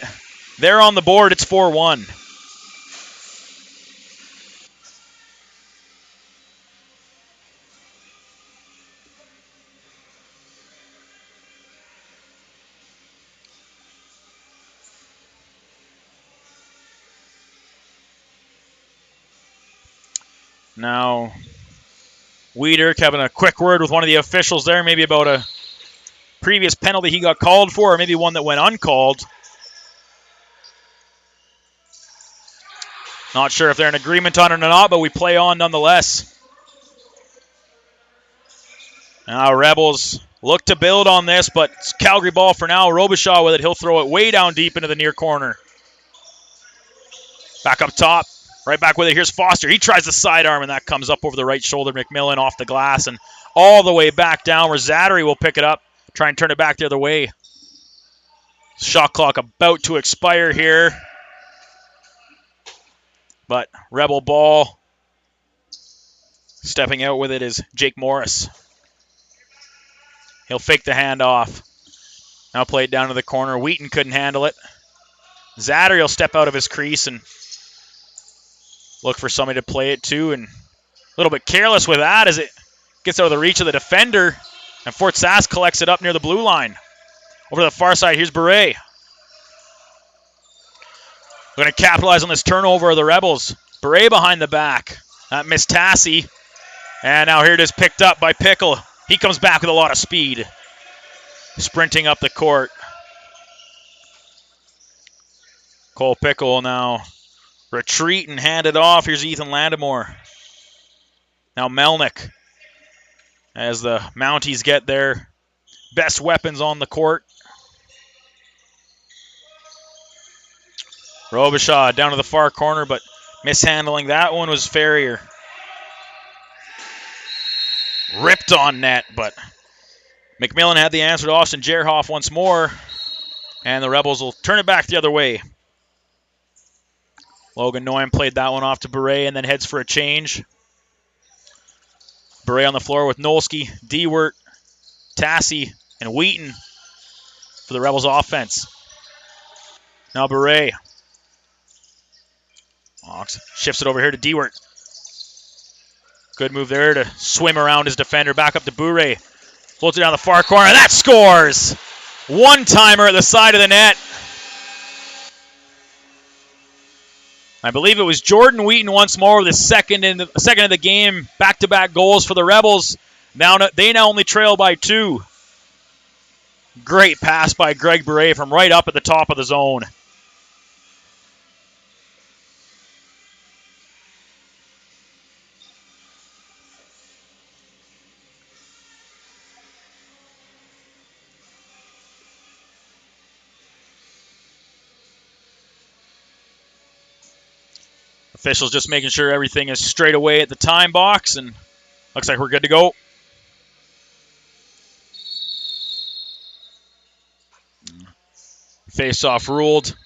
They're on the board. It's 4-1. Now, Wiederk having a quick word with one of the officials there, maybe about a previous penalty he got called for, or maybe one that went uncalled. Not sure if they're in agreement on it or not, but we play on nonetheless. Now Rebels look to build on this, but it's Calgary ball for now. Robichaud with it. He'll throw it way down deep into the near corner. Back up top. Right back with it. Here's Foster. He tries the sidearm, and that comes up over the right shoulder. McMillan off the glass and all the way back down where Zattery will pick it up. Try and turn it back the other way. Shot clock about to expire here. But Rebel ball Stepping out with it is Jake Morris. He'll fake the handoff. Now play it down to the corner. Wheaton couldn't handle it. Zatter will step out of his crease and look for somebody to play it to, and a little bit careless with that as it gets out of the reach of the defender, and Fort Sask collects it up near the blue line. Over to the far side, here's Beret. Going to capitalize on this turnover of the Rebels. Beret behind the back. That missed Tassie. And now here it is picked up by Pickle. He comes back with a lot of speed. Sprinting up the court. Cole Pickle now retreat and hand it off. Here's Ethan Landamore. Now Melnick, as the Mounties get their best weapons on the court. Robichaud down to the far corner, but mishandling that one was Ferrier. Ripped on net, but McMillan had the answer to Austin Jerhoff once more, and the Rebels will turn it back the other way. Logan Noyan played that one off to Beret and then heads for a change. Beret on the floor with Nolsky, Dewert, Tassie, and Wheaton for the Rebels offense. Now Beret. Ox shifts it over here to Dewert. Good move there to swim around his defender. Back up to Bure. Floats it down the far corner. That scores! One-timer at the side of the net. I believe it was Jordan Wheaton once more with his second of the game. Back-to-back goals for the Rebels. They now only trail by 2. Great pass by Greg Bure from right up at the top of the zone. Officials just making sure everything is straight away at the time box, and looks like we're good to go. Face-off ruled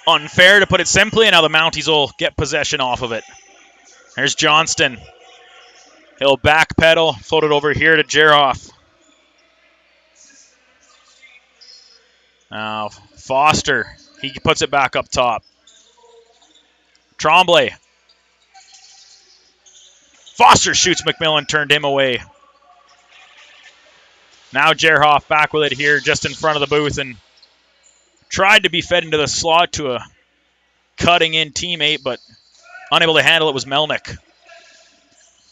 unfair, to put it simply, and now the Mounties will get possession off of it. There's Johnston. He'll backpedal, float it over here to Jerhoff. Now Foster, he puts it back up top. Tremblay. Foster shoots, McMillan turned him away. Now Jerhoff back with it here just in front of the booth and tried to be fed into the slot to a cutting-in teammate, but unable to handle it was Melnick.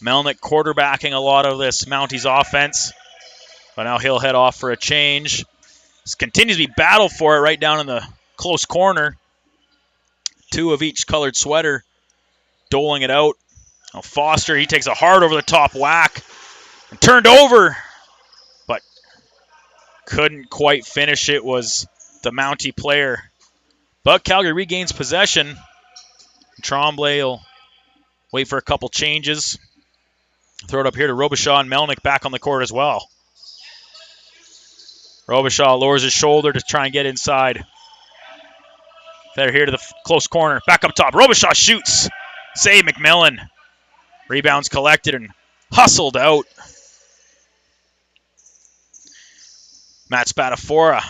Melnick quarterbacking a lot of this Mounties offense, but now he'll head off for a change. This continues to be battle for it right down in the close corner. 2 of each colored sweater, doling it out. Now Foster, he takes a hard over-the-top whack and turned over, but couldn't quite finish it, was the Mountie player. But Calgary regains possession. Tremblay will wait for a couple changes. Throw it up here to Robichaud, and Melnick back on the court as well. Robichaud lowers his shoulder to try and get inside. They're here to the close corner. Back up top. Robichaud shoots. Save McMillan. Rebounds collected and hustled out. Matt Spatafora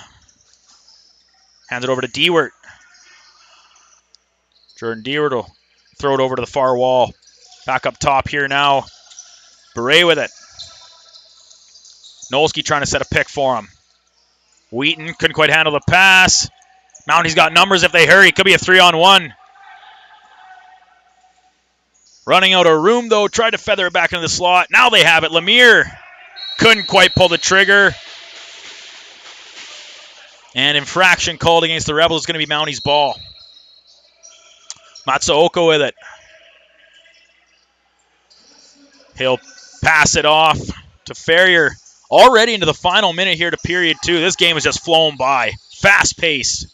hands it over to Dewert. Jordan Dewert will throw it over to the far wall. Back up top here now. Bure with it. Nolsky trying to set a pick for him. Wheaton couldn't quite handle the pass. Mounties got numbers if they hurry. Could be a 3-on-1. Running out of room, though. Tried to feather it back into the slot. Now they have it. Lemire couldn't quite pull the trigger. And infraction called against the Rebels is going to be Mounties' ball. Matsuoka with it. He'll pass it off to Ferrier. Already into the final minute here to period 2. This game has just flown by. Fast pace.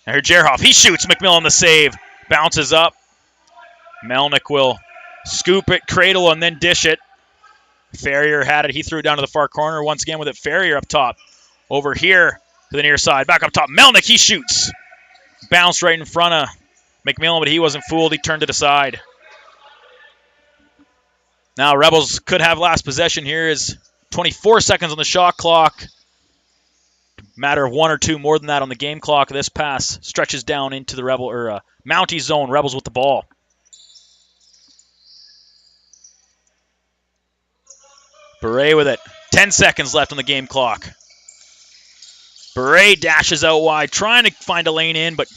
And here Jerhoff, he shoots. McMillan the save. Bounces up. Melnick will scoop it, cradle, and then dish it. Ferrier had it. He threw it down to the far corner. Once again with it, Ferrier up top. Over here to the near side. Back up top. Melnick, he shoots. Bounced right in front of McMillan, but he wasn't fooled. He turned it aside. Now Rebels could have last possession here. Is 24 seconds on the shot clock. Matter of 1 or 2 more than that on the game clock. This pass stretches down into the Mountie zone. Rebels with the ball. Beret with it. 10 seconds left on the game clock. Beret dashes out wide, trying to find a lane in, but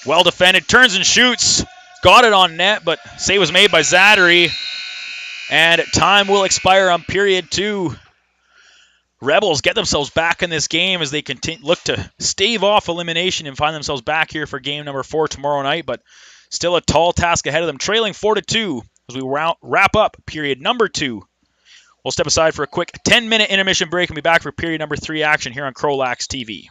well defended. Turns and shoots. Got it on net, but save was made by Zattery. And time will expire on period 2. Rebels get themselves back in this game as they look to stave off elimination and find themselves back here for game number 4 tomorrow night, but still a tall task ahead of them, trailing 4-2 as we wrap up period number 2. We'll step aside for a quick 10-minute intermission break and be back for period number 3 action here on CROW LAX TV.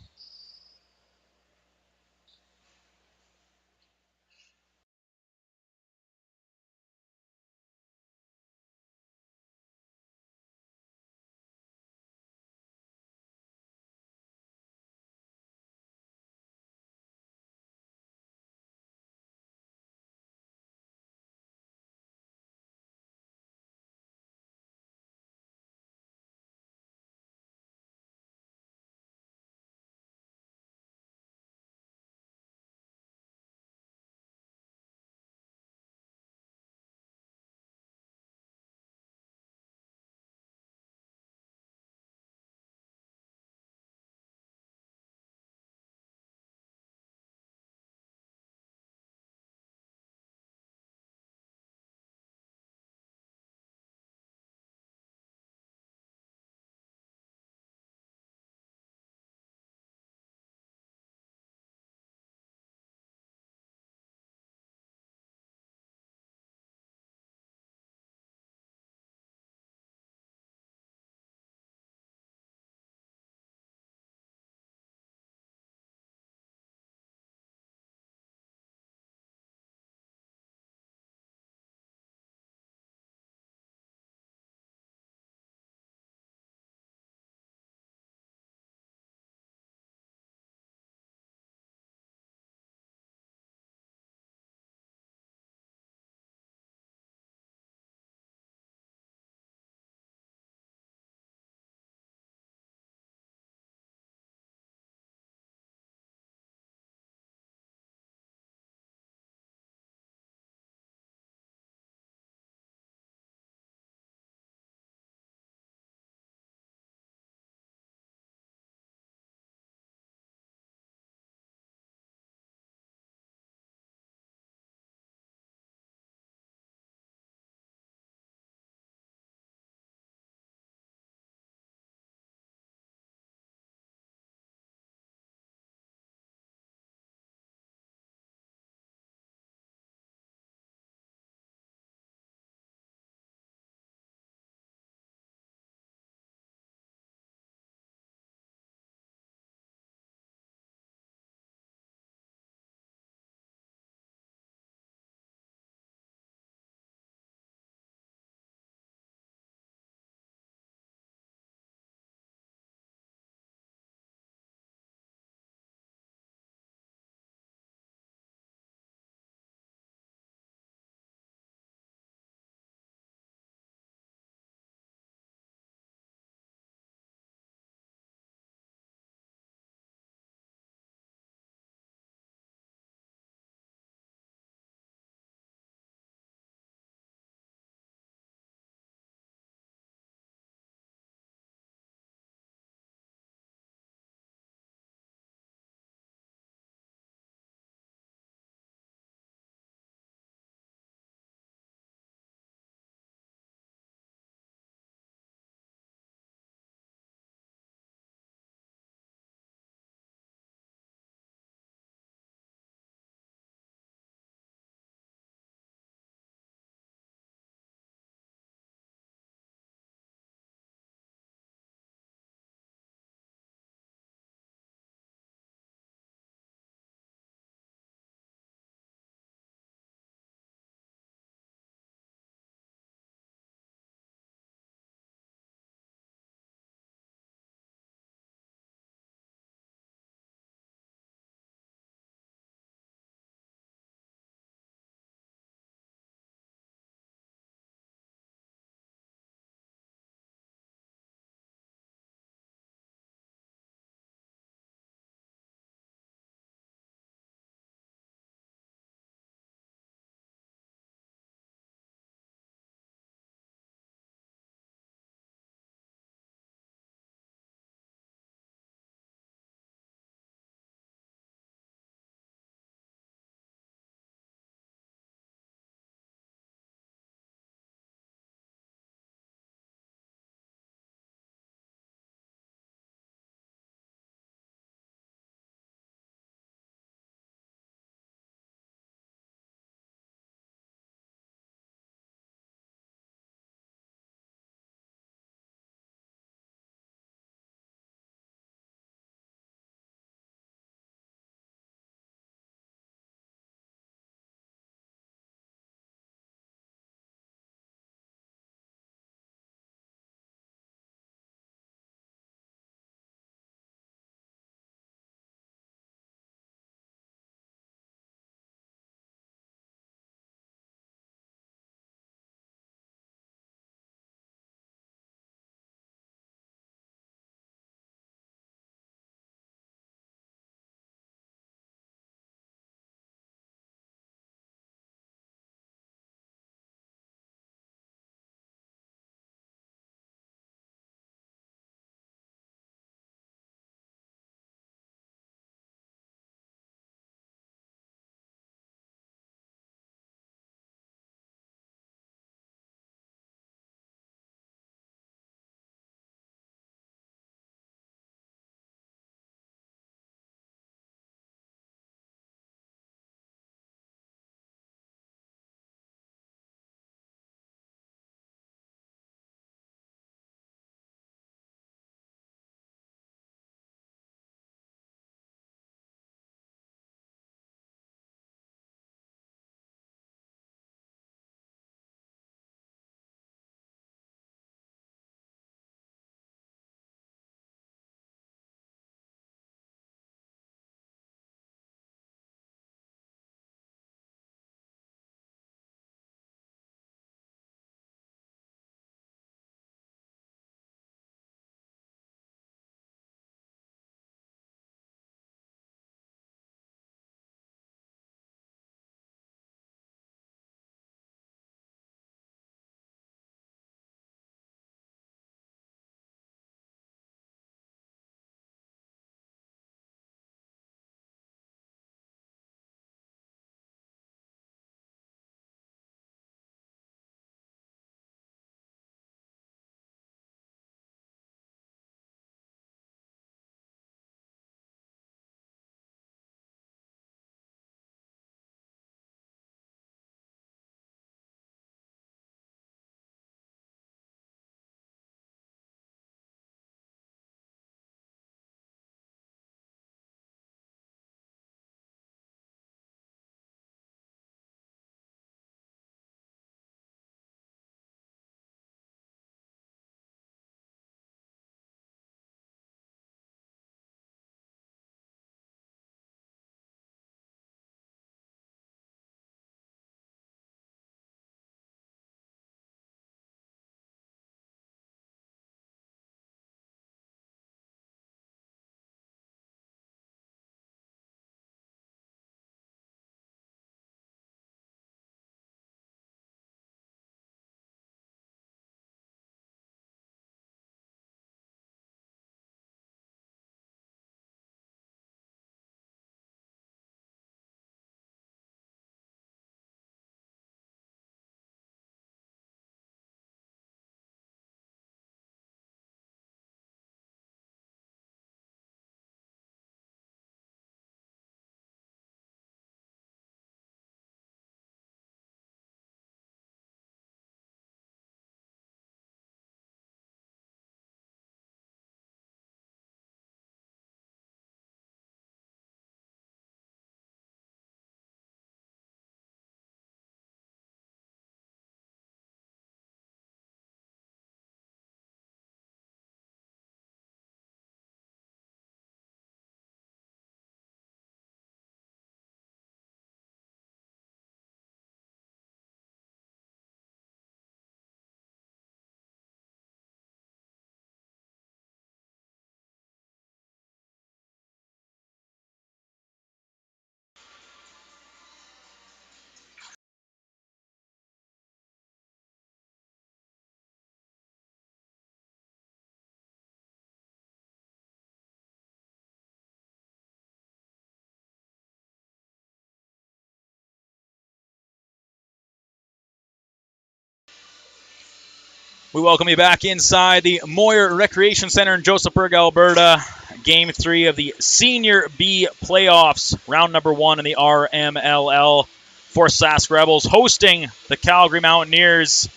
We welcome you back inside the Moyer Recreation Center in Josephburg, Alberta. Game 3 of the Senior B playoffs, round number 1 in the RMLL for Sask Rebels, hosting the Calgary Mountaineers.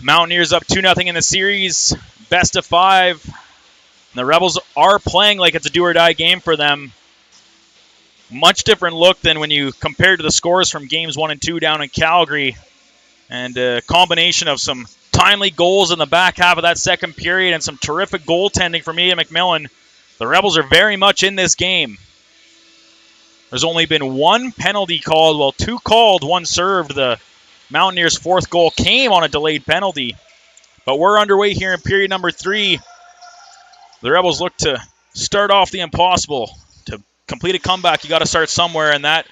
Mountaineers up 2-0 in the series, best of 5. And the Rebels are playing like it's a do-or-die game for them. Much different look than when you compare to the scores from games 1 and 2 down in Calgary. And a combination of some timely goals in the back half of that second period and some terrific goaltending from Ian McMillan. The Rebels are very much in this game. There's only been 1 penalty called, well, 2 called, 1 served. The Mountaineers' 4th goal came on a delayed penalty. But we're underway here in period number 3. The Rebels look to start off the impossible. To complete a comeback, you got to start somewhere, and that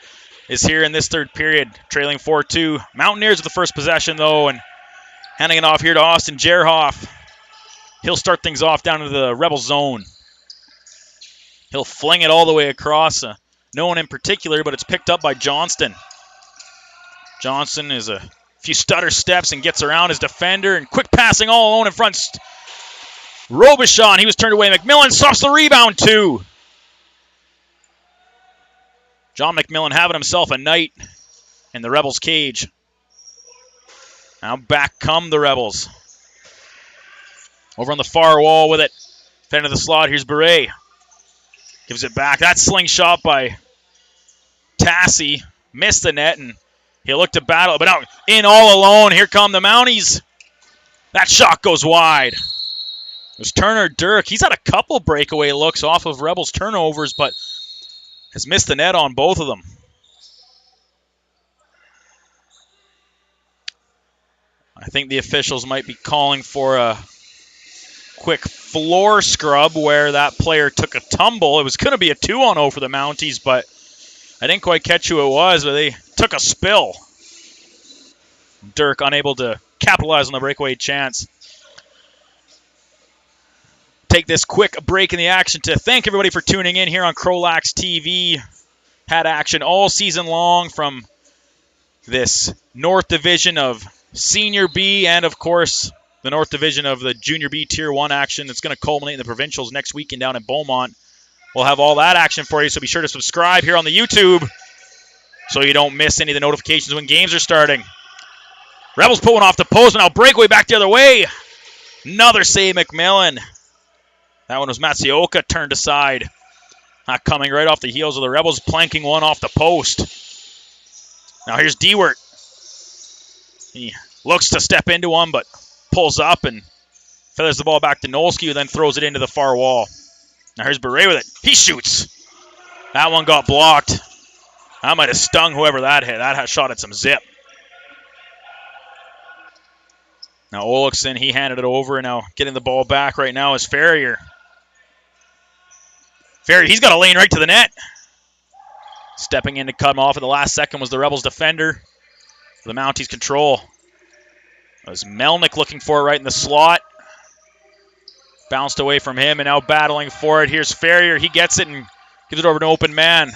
is here in this third period, trailing 4-2. Mountaineers with the first possession, though, and handing it off here to Austin Jerhoff. He'll start things off down into the Rebel zone. He'll fling it all the way across. No one in particular, but it's picked up by Johnston. Johnston is a few stutter steps and gets around his defender, and quick passing all alone in front. Robichaud, he was turned away. McMillan stops the rebound, too. John McMillan having himself a night in the Rebels' cage. Now back come the Rebels. Over on the far wall with it. Fend of the slot, here's Beret. Gives it back. That slingshot by Tassi. Missed the net, and he'll look to battle. But now, in all alone, here come the Mounties. That shot goes wide. It was Turner Dirk. He's had a couple breakaway looks off of Rebels' turnovers, but has missed the net on both of them. I think the officials might be calling for a quick floor scrub where that player took a tumble. It was going to be a 2-on-0 for the Mounties, but I didn't quite catch who it was, but they took a spill. Dirk unable to capitalize on the breakaway chance. Take this quick break in the action to thank everybody for tuning in here on CROW LAX TV. Had action all season long from this North Division of Senior B and, of course, the North Division of the Junior B Tier 1 action that's going to culminate in the Provincials next weekend down in Beaumont. We'll have all that action for you, so be sure to subscribe here on the YouTube so you don't miss any of the notifications when games are starting. Rebels put one off the post, and now breakaway back the other way. Another save, McMillan. That one was Matsuoka turned aside. Not coming right off the heels of the Rebels, planking one off the post. Now here's Dewart. He looks to step into one, but pulls up and feathers the ball back to Nolsky, who then throws it into the far wall. Now here's Beret with it. He shoots. That one got blocked. That might have stung whoever that hit. That shot at some zip. Now Olofsson, he handed it over, and now getting the ball back right now is Ferrier. Ferrier, he's got a lane right to the net. Stepping in to cut him off at the last second was the Rebels defender. The Mounties control. It was Melnick looking for it right in the slot. Bounced away from him and now battling for it. Here's Ferrier. He gets it and gives it over to an open man. It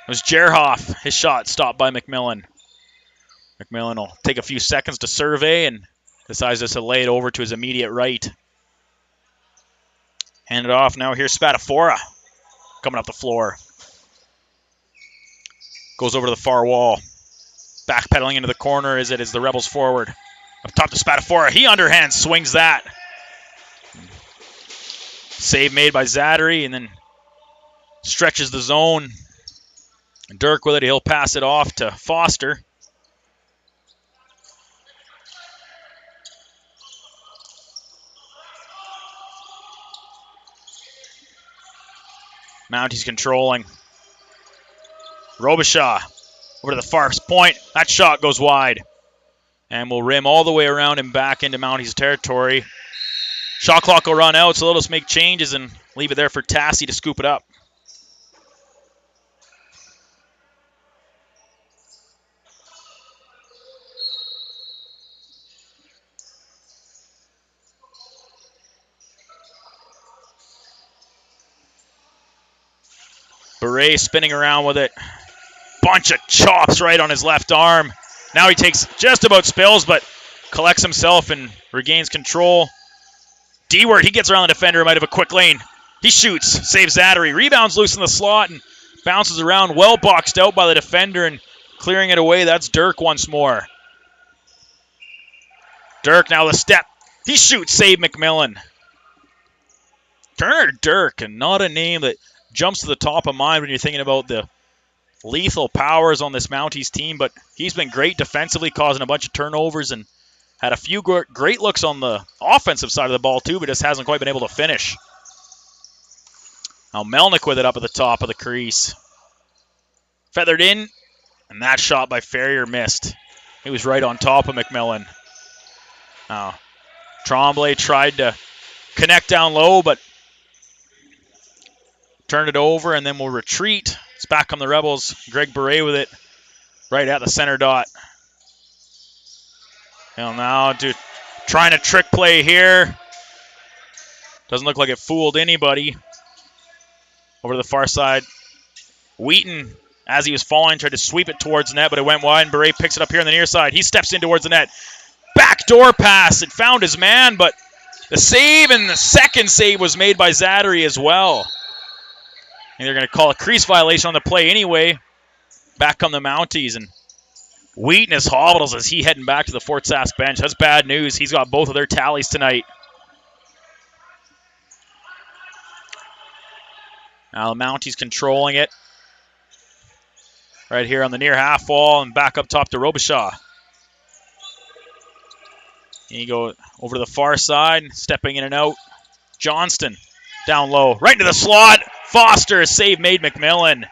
was Jerhoff. His shot stopped by McMillan. McMillan will take a few seconds to survey and decides just to lay it over to his immediate right. Hand it off. Now here's Spatafora coming up the floor. Goes over to the far wall. Backpedaling into the corner as it is the Rebels forward. Up top to Spatafora. He underhand swings that. Save made by Zattery and then stretches the zone. Dirk with it. He'll pass it off to Foster. Mounties controlling. Robichaud over to the far point. That shot goes wide. And will rim all the way around and back into Mounties territory. Shot clock will run out, so they'll just make changes and leave it there for Tassi to scoop it up. Beret spinning around with it. Bunch of chops right on his left arm. Now he takes just about spills, but collects himself and regains control. D-Word, he gets around the defender, might have a quick lane. He shoots, saves Zattery, rebounds loose in the slot and bounces around, well boxed out by the defender and clearing it away. That's Dirk once more. Dirk now the step. He shoots, save McMillan. Turner Dirk, and not a name that jumps to the top of mind when you're thinking about the lethal powers on this Mounties team, but he's been great defensively, causing a bunch of turnovers and had a few great looks on the offensive side of the ball too, but just hasn't quite been able to finish. Now Melnick with it up at the top of the crease. Feathered in, and that shot by Ferrier missed. He was right on top of McMillan. Now Tremblay tried to connect down low, but turned it over, and then we'll retreat. It's back on the Rebels. Greg Beret with it right at the center dot. And now trying to trick play here. Doesn't look like it fooled anybody. Over to the far side. Wheaton, as he was falling, tried to sweep it towards the net, but it went wide, and Beret picks it up here on the near side. He steps in towards the net. Backdoor pass. It found his man, but the save and the second save was made by Zattery as well. And they're going to call a crease violation on the play anyway. Back come the Mounties, and Wheaton is hobbled as he heading back to the Fort Sask bench. That's bad news. He's got both of their tallies tonight. Now the Mounties controlling it. Right here on the near half wall and back up top to Robichaud. And you go over to the far side, stepping in and out. Johnston down low, right into the slot. Foster, save made McMillan.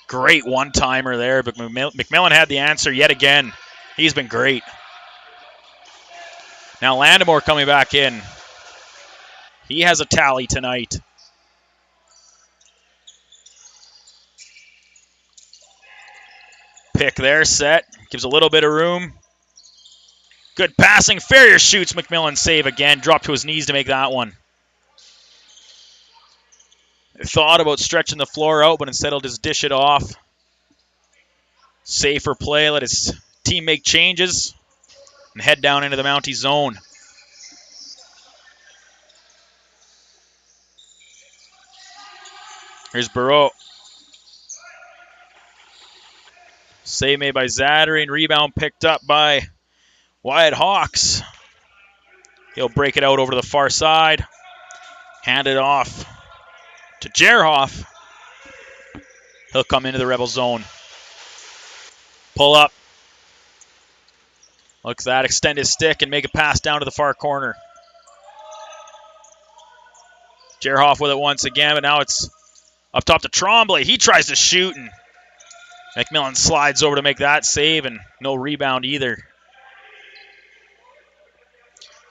Great one-timer there, but McMillan had the answer yet again. He's been great. Now Landamore coming back in. He has a tally tonight. Pick there, set. Gives a little bit of room. Good passing. Ferrier shoots. McMillan save again. Dropped to his knees to make that one. Thought about stretching the floor out, but instead he'll just dish it off. Safer play. Let his team make changes and head down into the Mountie zone. Here's Barreau. Save made by Zattery and rebound picked up by Wyatt Hawks. He'll break it out over to the far side. Hand it off to Jerhoff. He'll come into the Rebel zone. Pull up. Looks that, extend his stick and make a pass down to the far corner. Jerhoff with it once again, but now it's up top to Tremblay. He tries to shoot, and McMillan slides over to make that save, and no rebound either.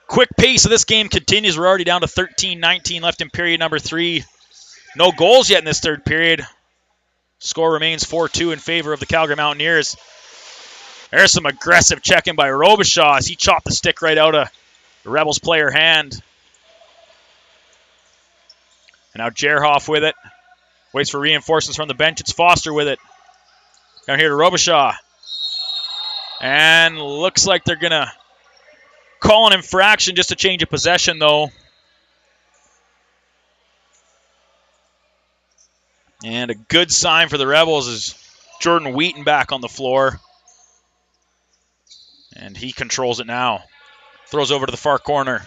Quick pace of this game continues. We're already down to 13-19 left in period number 3. No goals yet in this third period. Score remains 4-2 in favor of the Calgary Mountaineers. There's some aggressive checking by Robichaud as he chopped the stick right out of the Rebels player hand. And now Jerhoff with it. Waits for reinforcements from the bench. It's Foster with it. Down here to Robichaud. And looks like they're going to call an infraction, just a change of possession, though. And a good sign for the Rebels is Jordan Wheaton back on the floor. And he controls it now. Throws over to the far corner.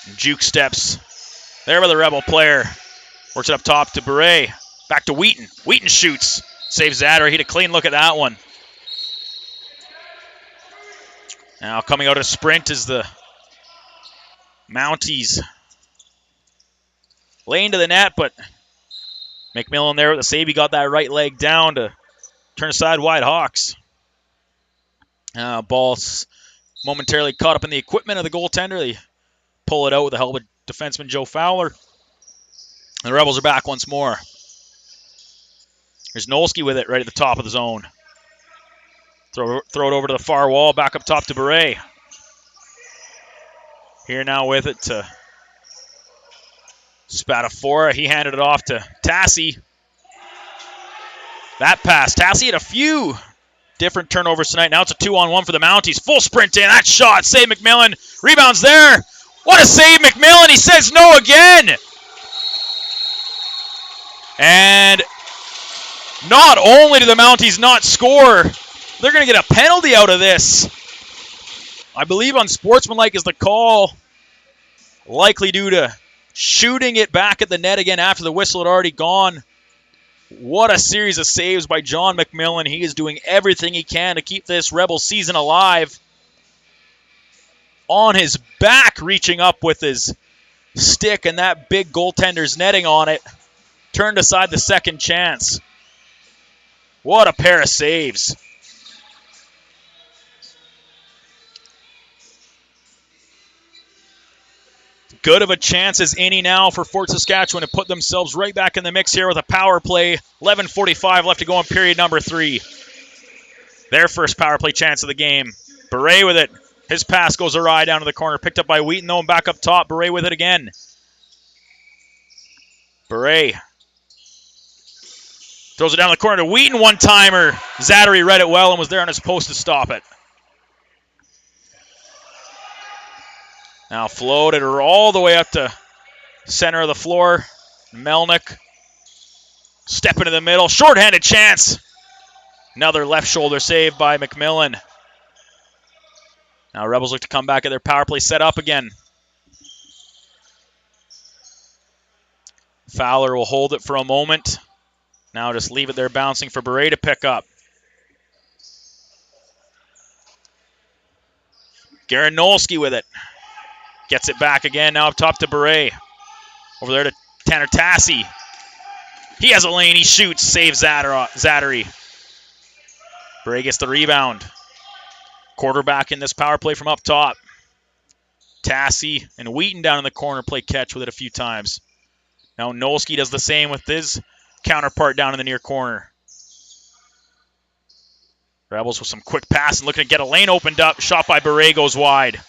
And juke steps there by the Rebel player. Works it up top to Beret. Back to Wheaton. Wheaton shoots. Saves Zattery. He had a clean look at that one. Now coming out of sprint is the Mounties. Lane to the net, but McMillan there with the save. He got that right leg down to turn aside Wyatt Hawks. Ball's momentarily caught up in the equipment of the goaltender. They pull it out with the help of defenseman Joe Fowler. And the Rebels are back once more. There's Nolsky with it right at the top of the zone. Throw it over to the far wall, back up top to Beret. Here now with it to Spatafora. He handed it off to Tassi. That pass. Tassi had a few different turnovers tonight. Now it's a 2-on-1 for the Mounties. Full sprint in. That shot. Save McMillan. Rebounds there. What a save, McMillan. He says no again. And not only do the Mounties not score, they're going to get a penalty out of this. I believe unsportsmanlike is the call, likely due to shooting it back at the net again after the whistle had already gone. What a series of saves by John McMillan. He is doing everything he can to keep this Rebel season alive. On his back, reaching up with his stick, and that big goaltender's netting on it. Turned aside the second chance. What a pair of saves. Good of a chance as any now for Fort Saskatchewan to put themselves right back in the mix here with a power play. 11:45 left to go in period number 3. Their first power play chance of the game. Beret with it. His pass goes awry down to the corner. Picked up by Wheaton though, and back up top. Beret with it again. Beret throws it down the corner to Wheaton. One-timer. Zattery read it well and was there on his post to stop it. Now floated her all the way up to center of the floor. Melnick. Step into the middle. Short-handed chance. Another left shoulder save by McMillan. Now Rebels look to come back at their power play set up again. Fowler will hold it for a moment. Now just leave it there bouncing for Beret to pick up. Garanolski with it. Gets it back again, now up top to Beret. Over there to Tanner Tassi. He has a lane, he shoots, saves Zattery. Beret gets the rebound. Quarterback in this power play from up top. Tassi and Wheaton down in the corner play catch with it a few times. Now Nolski does the same with his counterpart down in the near corner. Rebels with some quick pass and looking to get a lane opened up. Shot by Beret goes wide.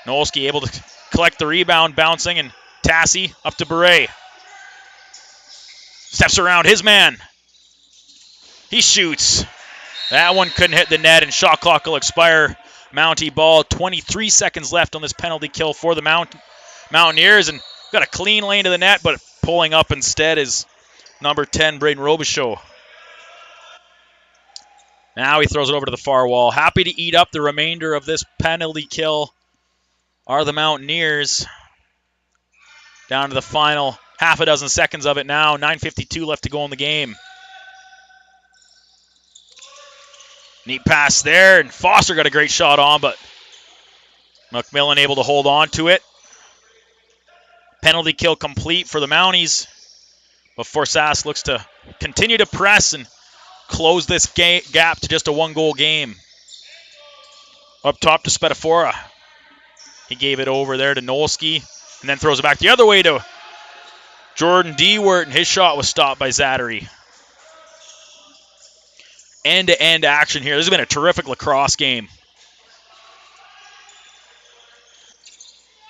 Nolski able to collect the rebound, bouncing, and Tassi up to Beret. Steps around his man. He shoots. That one couldn't hit the net, and shot clock will expire. Mountie ball, 23 seconds left on this penalty kill for the Mountaineers, and got a clean lane to the net, but pulling up instead is number 10, Braden Robichaud. Now he throws it over to the far wall. Happy to eat up the remainder of this penalty kill are the Mountaineers. Down to the final half a dozen seconds of it now. 9:52 left to go in the game. Neat pass there, and Foster got a great shot on, but McMillan able to hold on to it. Penalty kill complete for the Mounties. Before Sask looks to continue to press and close this gap to just a one-goal game. Up top to Spatafora. He gave it over there to Nolski, and then throws it back the other way to Jordan Dewart, and his shot was stopped by Zattery. End-to-end action here. This has been a terrific lacrosse game.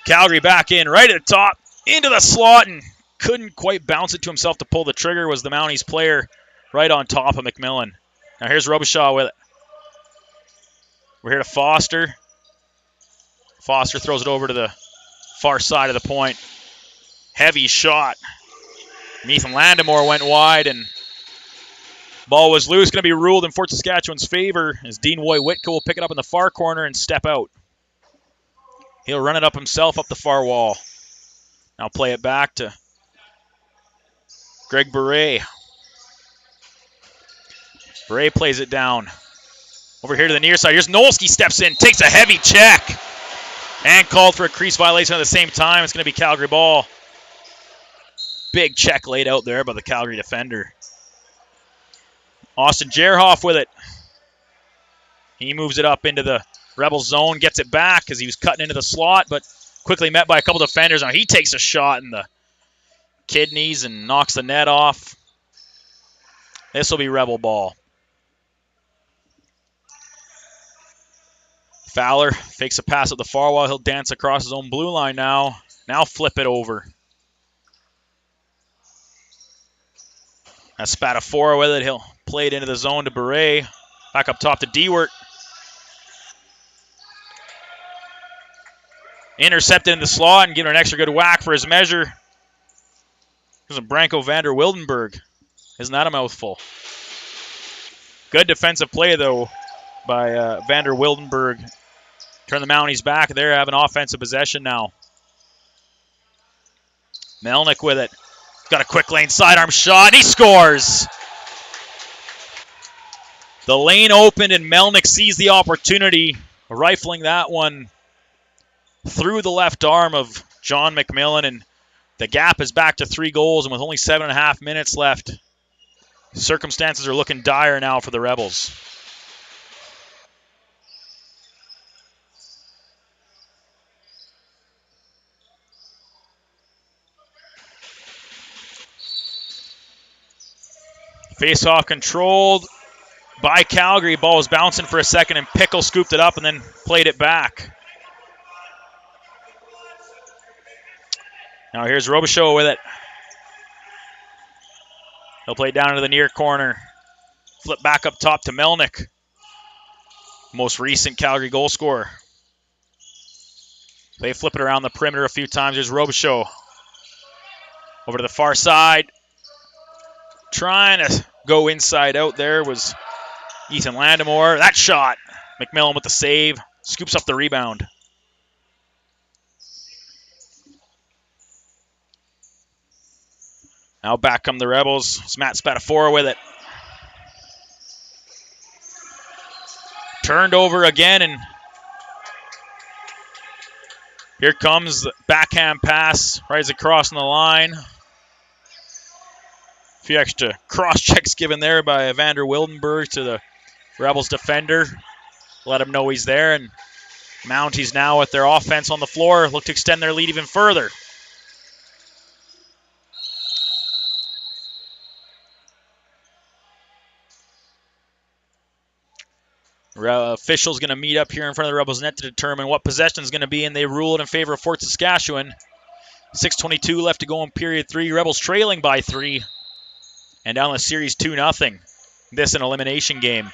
Calgary back in right at the top, into the slot, and couldn't quite bounce it to himself to pull the trigger. Was the Mounties player right on top of McMillan. Now here's Robichaud with it. We're here to Foster. Foster throws it over to the far side of the point. Heavy shot. Ethan Landamore went wide, and ball was loose. Going to be ruled in Fort Saskatchewan's favor as Dean Woy-Whitco will pick it up in the far corner and step out. He'll run it up himself up the far wall. Now play it back to Greg Beret. Beret plays it down. Over here to the near side. Here's Nolski, steps in, takes a heavy check, and called for a crease violation at the same time. It's going to be Calgary ball. Big check laid out there by the Calgary defender. Austin Jerhoff with it. He moves it up into the Rebel zone, gets it back because he was cutting into the slot, but quickly met by a couple defenders. Now he takes a shot in the kidneys and knocks the net off. This will be Rebel ball. Fowler fakes a pass at the far wall. He'll dance across his own blue line now. Now flip it over. Spadafora with it. He'll play it into the zone to Beret. Back up top to Dewart. Intercepted in the slot and giving an extra good whack for his measure. There's a Branko Vander Wildenberg. Isn't that a mouthful? Good defensive play, though, by Vander Wildenberg. Turn the Mounties back. They're having offensive possession now. Melnick with it. Got a quick lane sidearm shot, and he scores. The lane opened, and Melnick sees the opportunity, rifling that one through the left arm of John McMillan, and the gap is back to 3 goals, and with only 7.5 minutes left, circumstances are looking dire now for the Rebels. Face-off controlled by Calgary. Ball was bouncing for a second, and Pickle scooped it up and then played it back. Now here's Robichaud with it. He'll play it down to the near corner. Flip back up top to Melnick. Most recent Calgary goal scorer. They flip it around the perimeter a few times. There's Robichaud. Over to the far side. Trying to go inside out there was Ethan Landemore. That shot. McMillan with the save. Scoops up the rebound. Now back come the Rebels. It's Matt Spadafora with it. Turned over again, and here comes the backhand pass right across the line. A few extra cross checks given there by Evander Wildenberg to the Rebels defender. Let him know he's there, and Mounties now with their offense on the floor look to extend their lead even further. Officials going to meet up here in front of the Rebels net to determine what possession is going to be, and they rule it in favor of Fort Saskatchewan. 6:22 left to go in period 3. Rebels trailing by 3, and down the series 2-0. This an elimination game.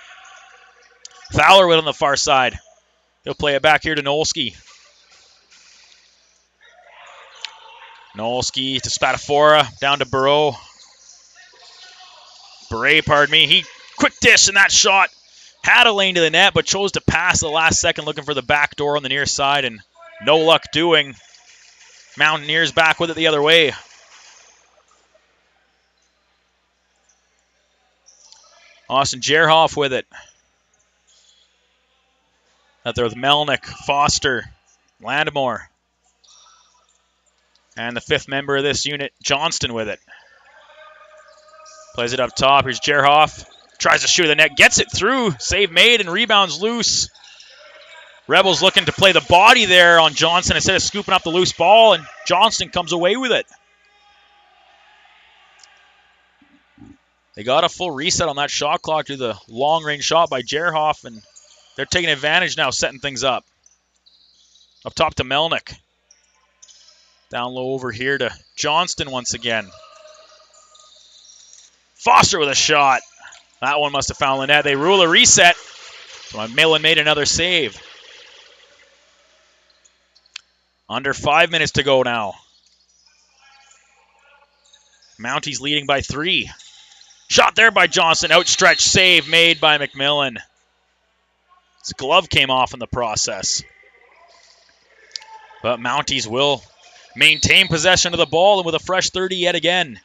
Fowler with on the far side. He'll play it back here to Nolski. Nolski to Spadafora, down to Beret, pardon me. He quick dish, and that shot had a lane to the net, but chose to pass the last second, looking for the back door on the near side, and no luck doing. Mountaineers back with it the other way. Austin Jerhoff with it. Out there with Melnick, Foster, Landemore. And the 5th member of this unit, Johnston, with it. Plays it up top. Here's Jerhoff. Tries to shoot the net, gets it through. Save made and rebounds loose. Rebels looking to play the body there on Johnson instead of scooping up the loose ball, and Johnston comes away with it. They got a full reset on that shot clock to the long-range shot by Jerhoff, and they're taking advantage now, setting things up. Up top to Melnick. Down low over here to Johnston once again. Foster with a shot. That one must have found the net. They rule a reset. Millen made another save. Under 5 minutes to go now. Mounties leading by 3. Shot there by Johnson. Outstretched save made by McMillan. His glove came off in the process. But Mounties will maintain possession of the ball, and with a fresh 30 yet again.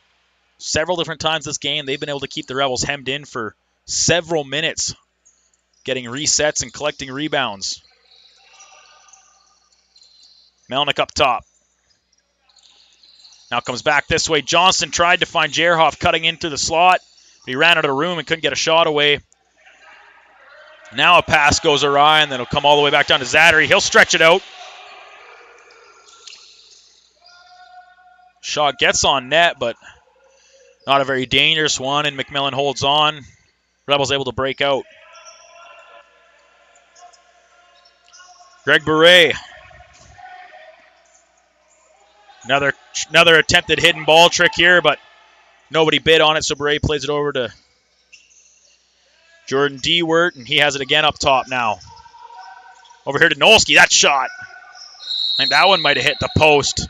Several different times this game, they've been able to keep the Rebels hemmed in for several minutes, getting resets and collecting rebounds. Melnick up top. Now comes back this way. Johnston tried to find Jerhoff cutting into the slot. But he ran out of the room and couldn't get a shot away. Now a pass goes awry, and then it'll come all the way back down to Zattery. He'll stretch it out. Shot gets on net, but not a very dangerous one, and McMillan holds on. Rebels able to break out. Greg Beret. Another attempted hidden ball trick here, but Nobody bid on it, so Bray plays it over to Jordan Dewart, and he has it again up top now. Over here to Nolski, that shot. I think that one might have hit the post.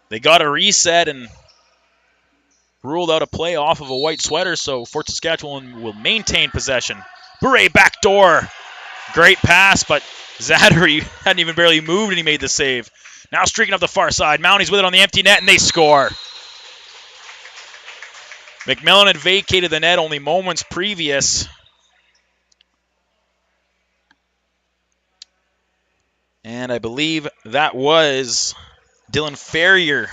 They got a reset and ruled out a play off of a white sweater, so Fort Saskatchewan will maintain possession. Bure backdoor. Great pass, but Zattery hadn't even barely moved and he made the save. Now streaking up the far side. Mounties with it on the empty net and they score. McMillan had vacated the net only moments previous. And I believe that was Dylan Ferrier,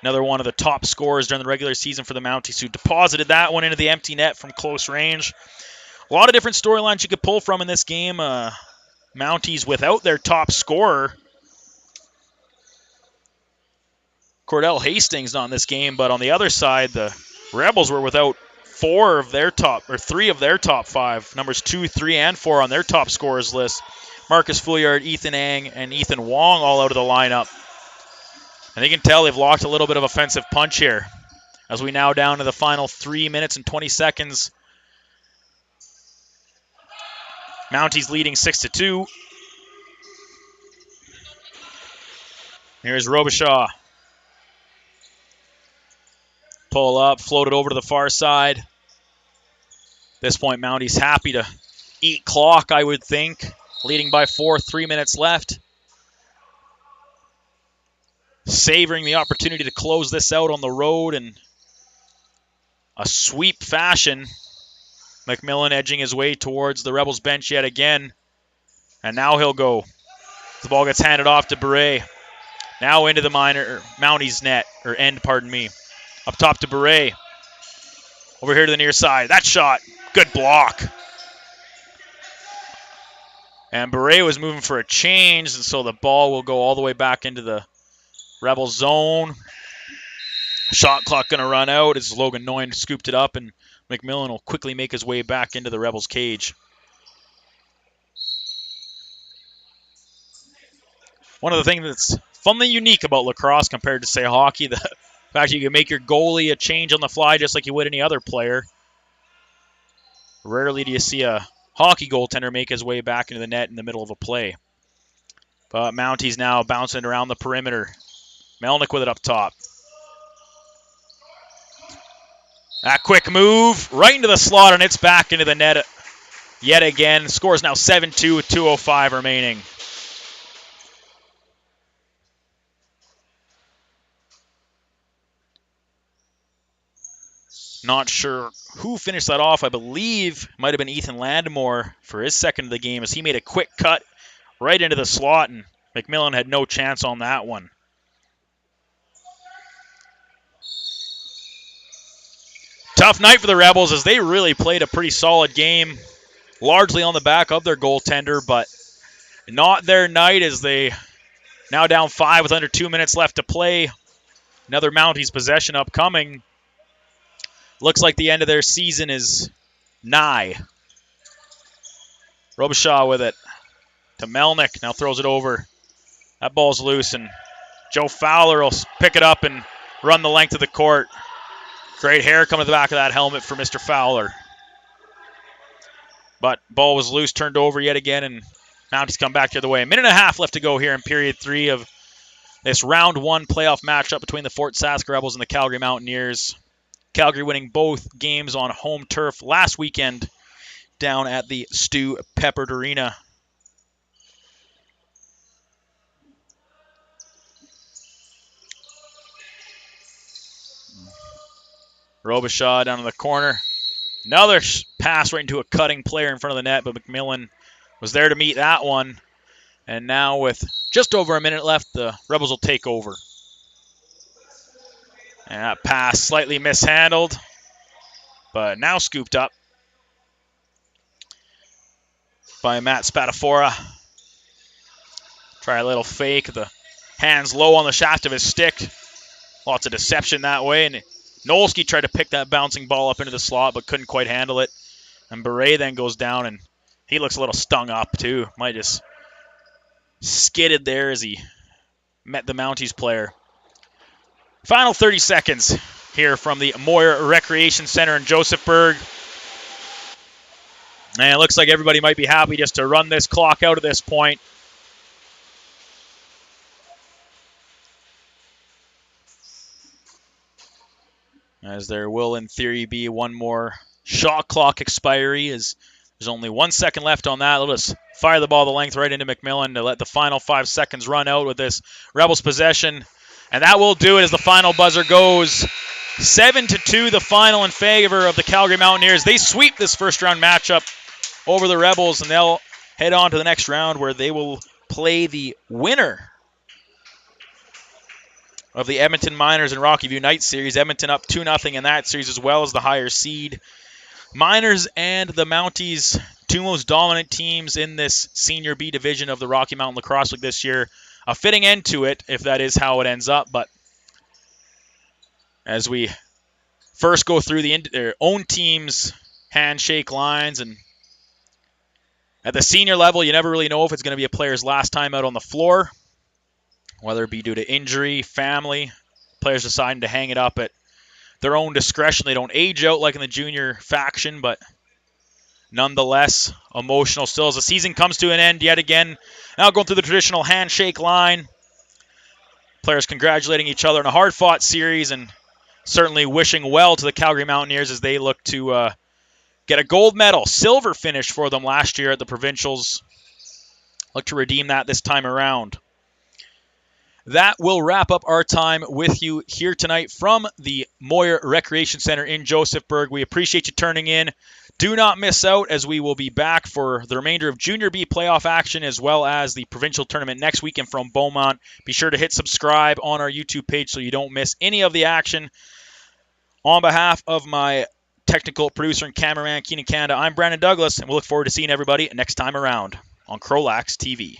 another one of the top scorers during the regular season for the Mounties, who deposited that one into the empty net from close range. A lot of different storylines you could pull from in this game. Mounties without their top scorer. Cordell Hastings not in this game, but on the other side, the Rebels were without three of their top five. Numbers 2, 3, and 4 on their top scorers list. Marcus Fouillard, Ethan Ang, and Ethan Wong all out of the lineup. And you can tell they've locked a little bit of offensive punch here. As we now down to the final 3 minutes and 20 seconds. Mounties leading 6-2. Here's Robichaud. Pull up, float it over to the far side. At this point, Mounties happy to eat clock, I would think. Leading by 4, 3 minutes left. Savoring the opportunity to close this out on the road in a sweep fashion. McMillan edging his way towards the Rebels bench yet again. And now he'll go. The ball gets handed off to Bure. Now into the Mounties net, or end, pardon me. Up top to Bure. Over here to the near side. That shot, good block. And Bure was moving for a change, and so the ball will go all the way back into the Rebel zone. Shot clock going to run out as Logan Noyen scooped it up, and McMillan will quickly make his way back into the Rebels' cage. One of the things that's funny unique about lacrosse compared to, say, hockey, the fact you can make your goalie a change on the fly just like you would any other player. Rarely do you see a hockey goaltender make his way back into the net in the middle of a play. But Mounties now bouncing around the perimeter. Melnick with it up top. That quick move right into the slot, and it's back into the net yet again. The score is now 7-2 with 2:05 remaining. Not sure who finished that off. I believe it might have been Ethan Landmore for his second of the game, as he made a quick cut right into the slot, and McMillan had no chance on that one. Tough night for the Rebels, as they really played a pretty solid game, largely on the back of their goaltender, but not their night, as they now down 5 with under 2 minutes left to play. Another Mounties possession upcoming. Looks like the end of their season is nigh. Robichaud with it to Melnick. Now throws it over. That ball's loose, and Joe Fowler will pick it up and run the length of the court. Great hair coming to the back of that helmet for Mr. Fowler. But ball was loose, turned over yet again, and Mounties come back the other way. A minute and a half left to go here in period 3 of this round 1 playoff matchup between the Fort Sask Rebels and the Calgary Mountaineers. Calgary winning both games on home turf last weekend down at the Stu Peppard Arena. Robichaud down in the corner. Another pass right into a cutting player in front of the net, but McMillan was there to meet that one. And now with just over a minute left, the Rebels will take over. And that pass slightly mishandled, but now scooped up by Matt Spadafora. Try a little fake. The hands low on the shaft of his stick. Lots of deception that way. And Nolski tried to pick that bouncing ball up into the slot, but couldn't quite handle it. And Bure then goes down, and he looks a little stung up too. Might just skidded there as he met the Mounties player. Final 30 seconds here from the Moyer Recreation Center in Josephburg. And it looks like everybody might be happy just to run this clock out at this point. As there will, in theory, be one more shot clock expiry, as there's only 1 second left on that. They'll just fire the ball the length right into McMillan to let the final 5 seconds run out with this Rebels possession. And that will do it as the final buzzer goes. 7-2, the final in favor of the Calgary Mountaineers. They sweep this first-round matchup over the Rebels, and they'll head on to the next round where they will play the winner of the Edmonton Miners and Rocky View Knights series. Edmonton up 2-0 in that series, as well as the higher seed. Miners and the Mounties, two most dominant teams in this Senior B division of the Rocky Mountain Lacrosse League this year. A fitting end to it, if that is how it ends up. But as we first go through their own teams' handshake lines, and at the senior level, you never really know if it's going to be a player's last time out on the floor, whether it be due to injury, family, players deciding to hang it up at their own discretion. They don't age out like in the junior faction, but nonetheless emotional still as the season comes to an end yet again. Now going through the traditional handshake line. Players congratulating each other in a hard-fought series, and certainly wishing well to the Calgary Mountaineers as they look to get a gold medal. Silver finish for them last year at the Provincials. Look to redeem that this time around. That will wrap up our time with you here tonight from the Moyer Recreation Center in Josephburg. We appreciate you turning in. Do not miss out, as we will be back for the remainder of Junior B playoff action, as well as the provincial tournament next weekend from Beaumont. Be sure to hit subscribe on our YouTube page so you don't miss any of the action. On behalf of my technical producer and cameraman, Keenan Canada, I'm Brandon Douglas, and we'll look forward to seeing everybody next time around on CROW LAX TV.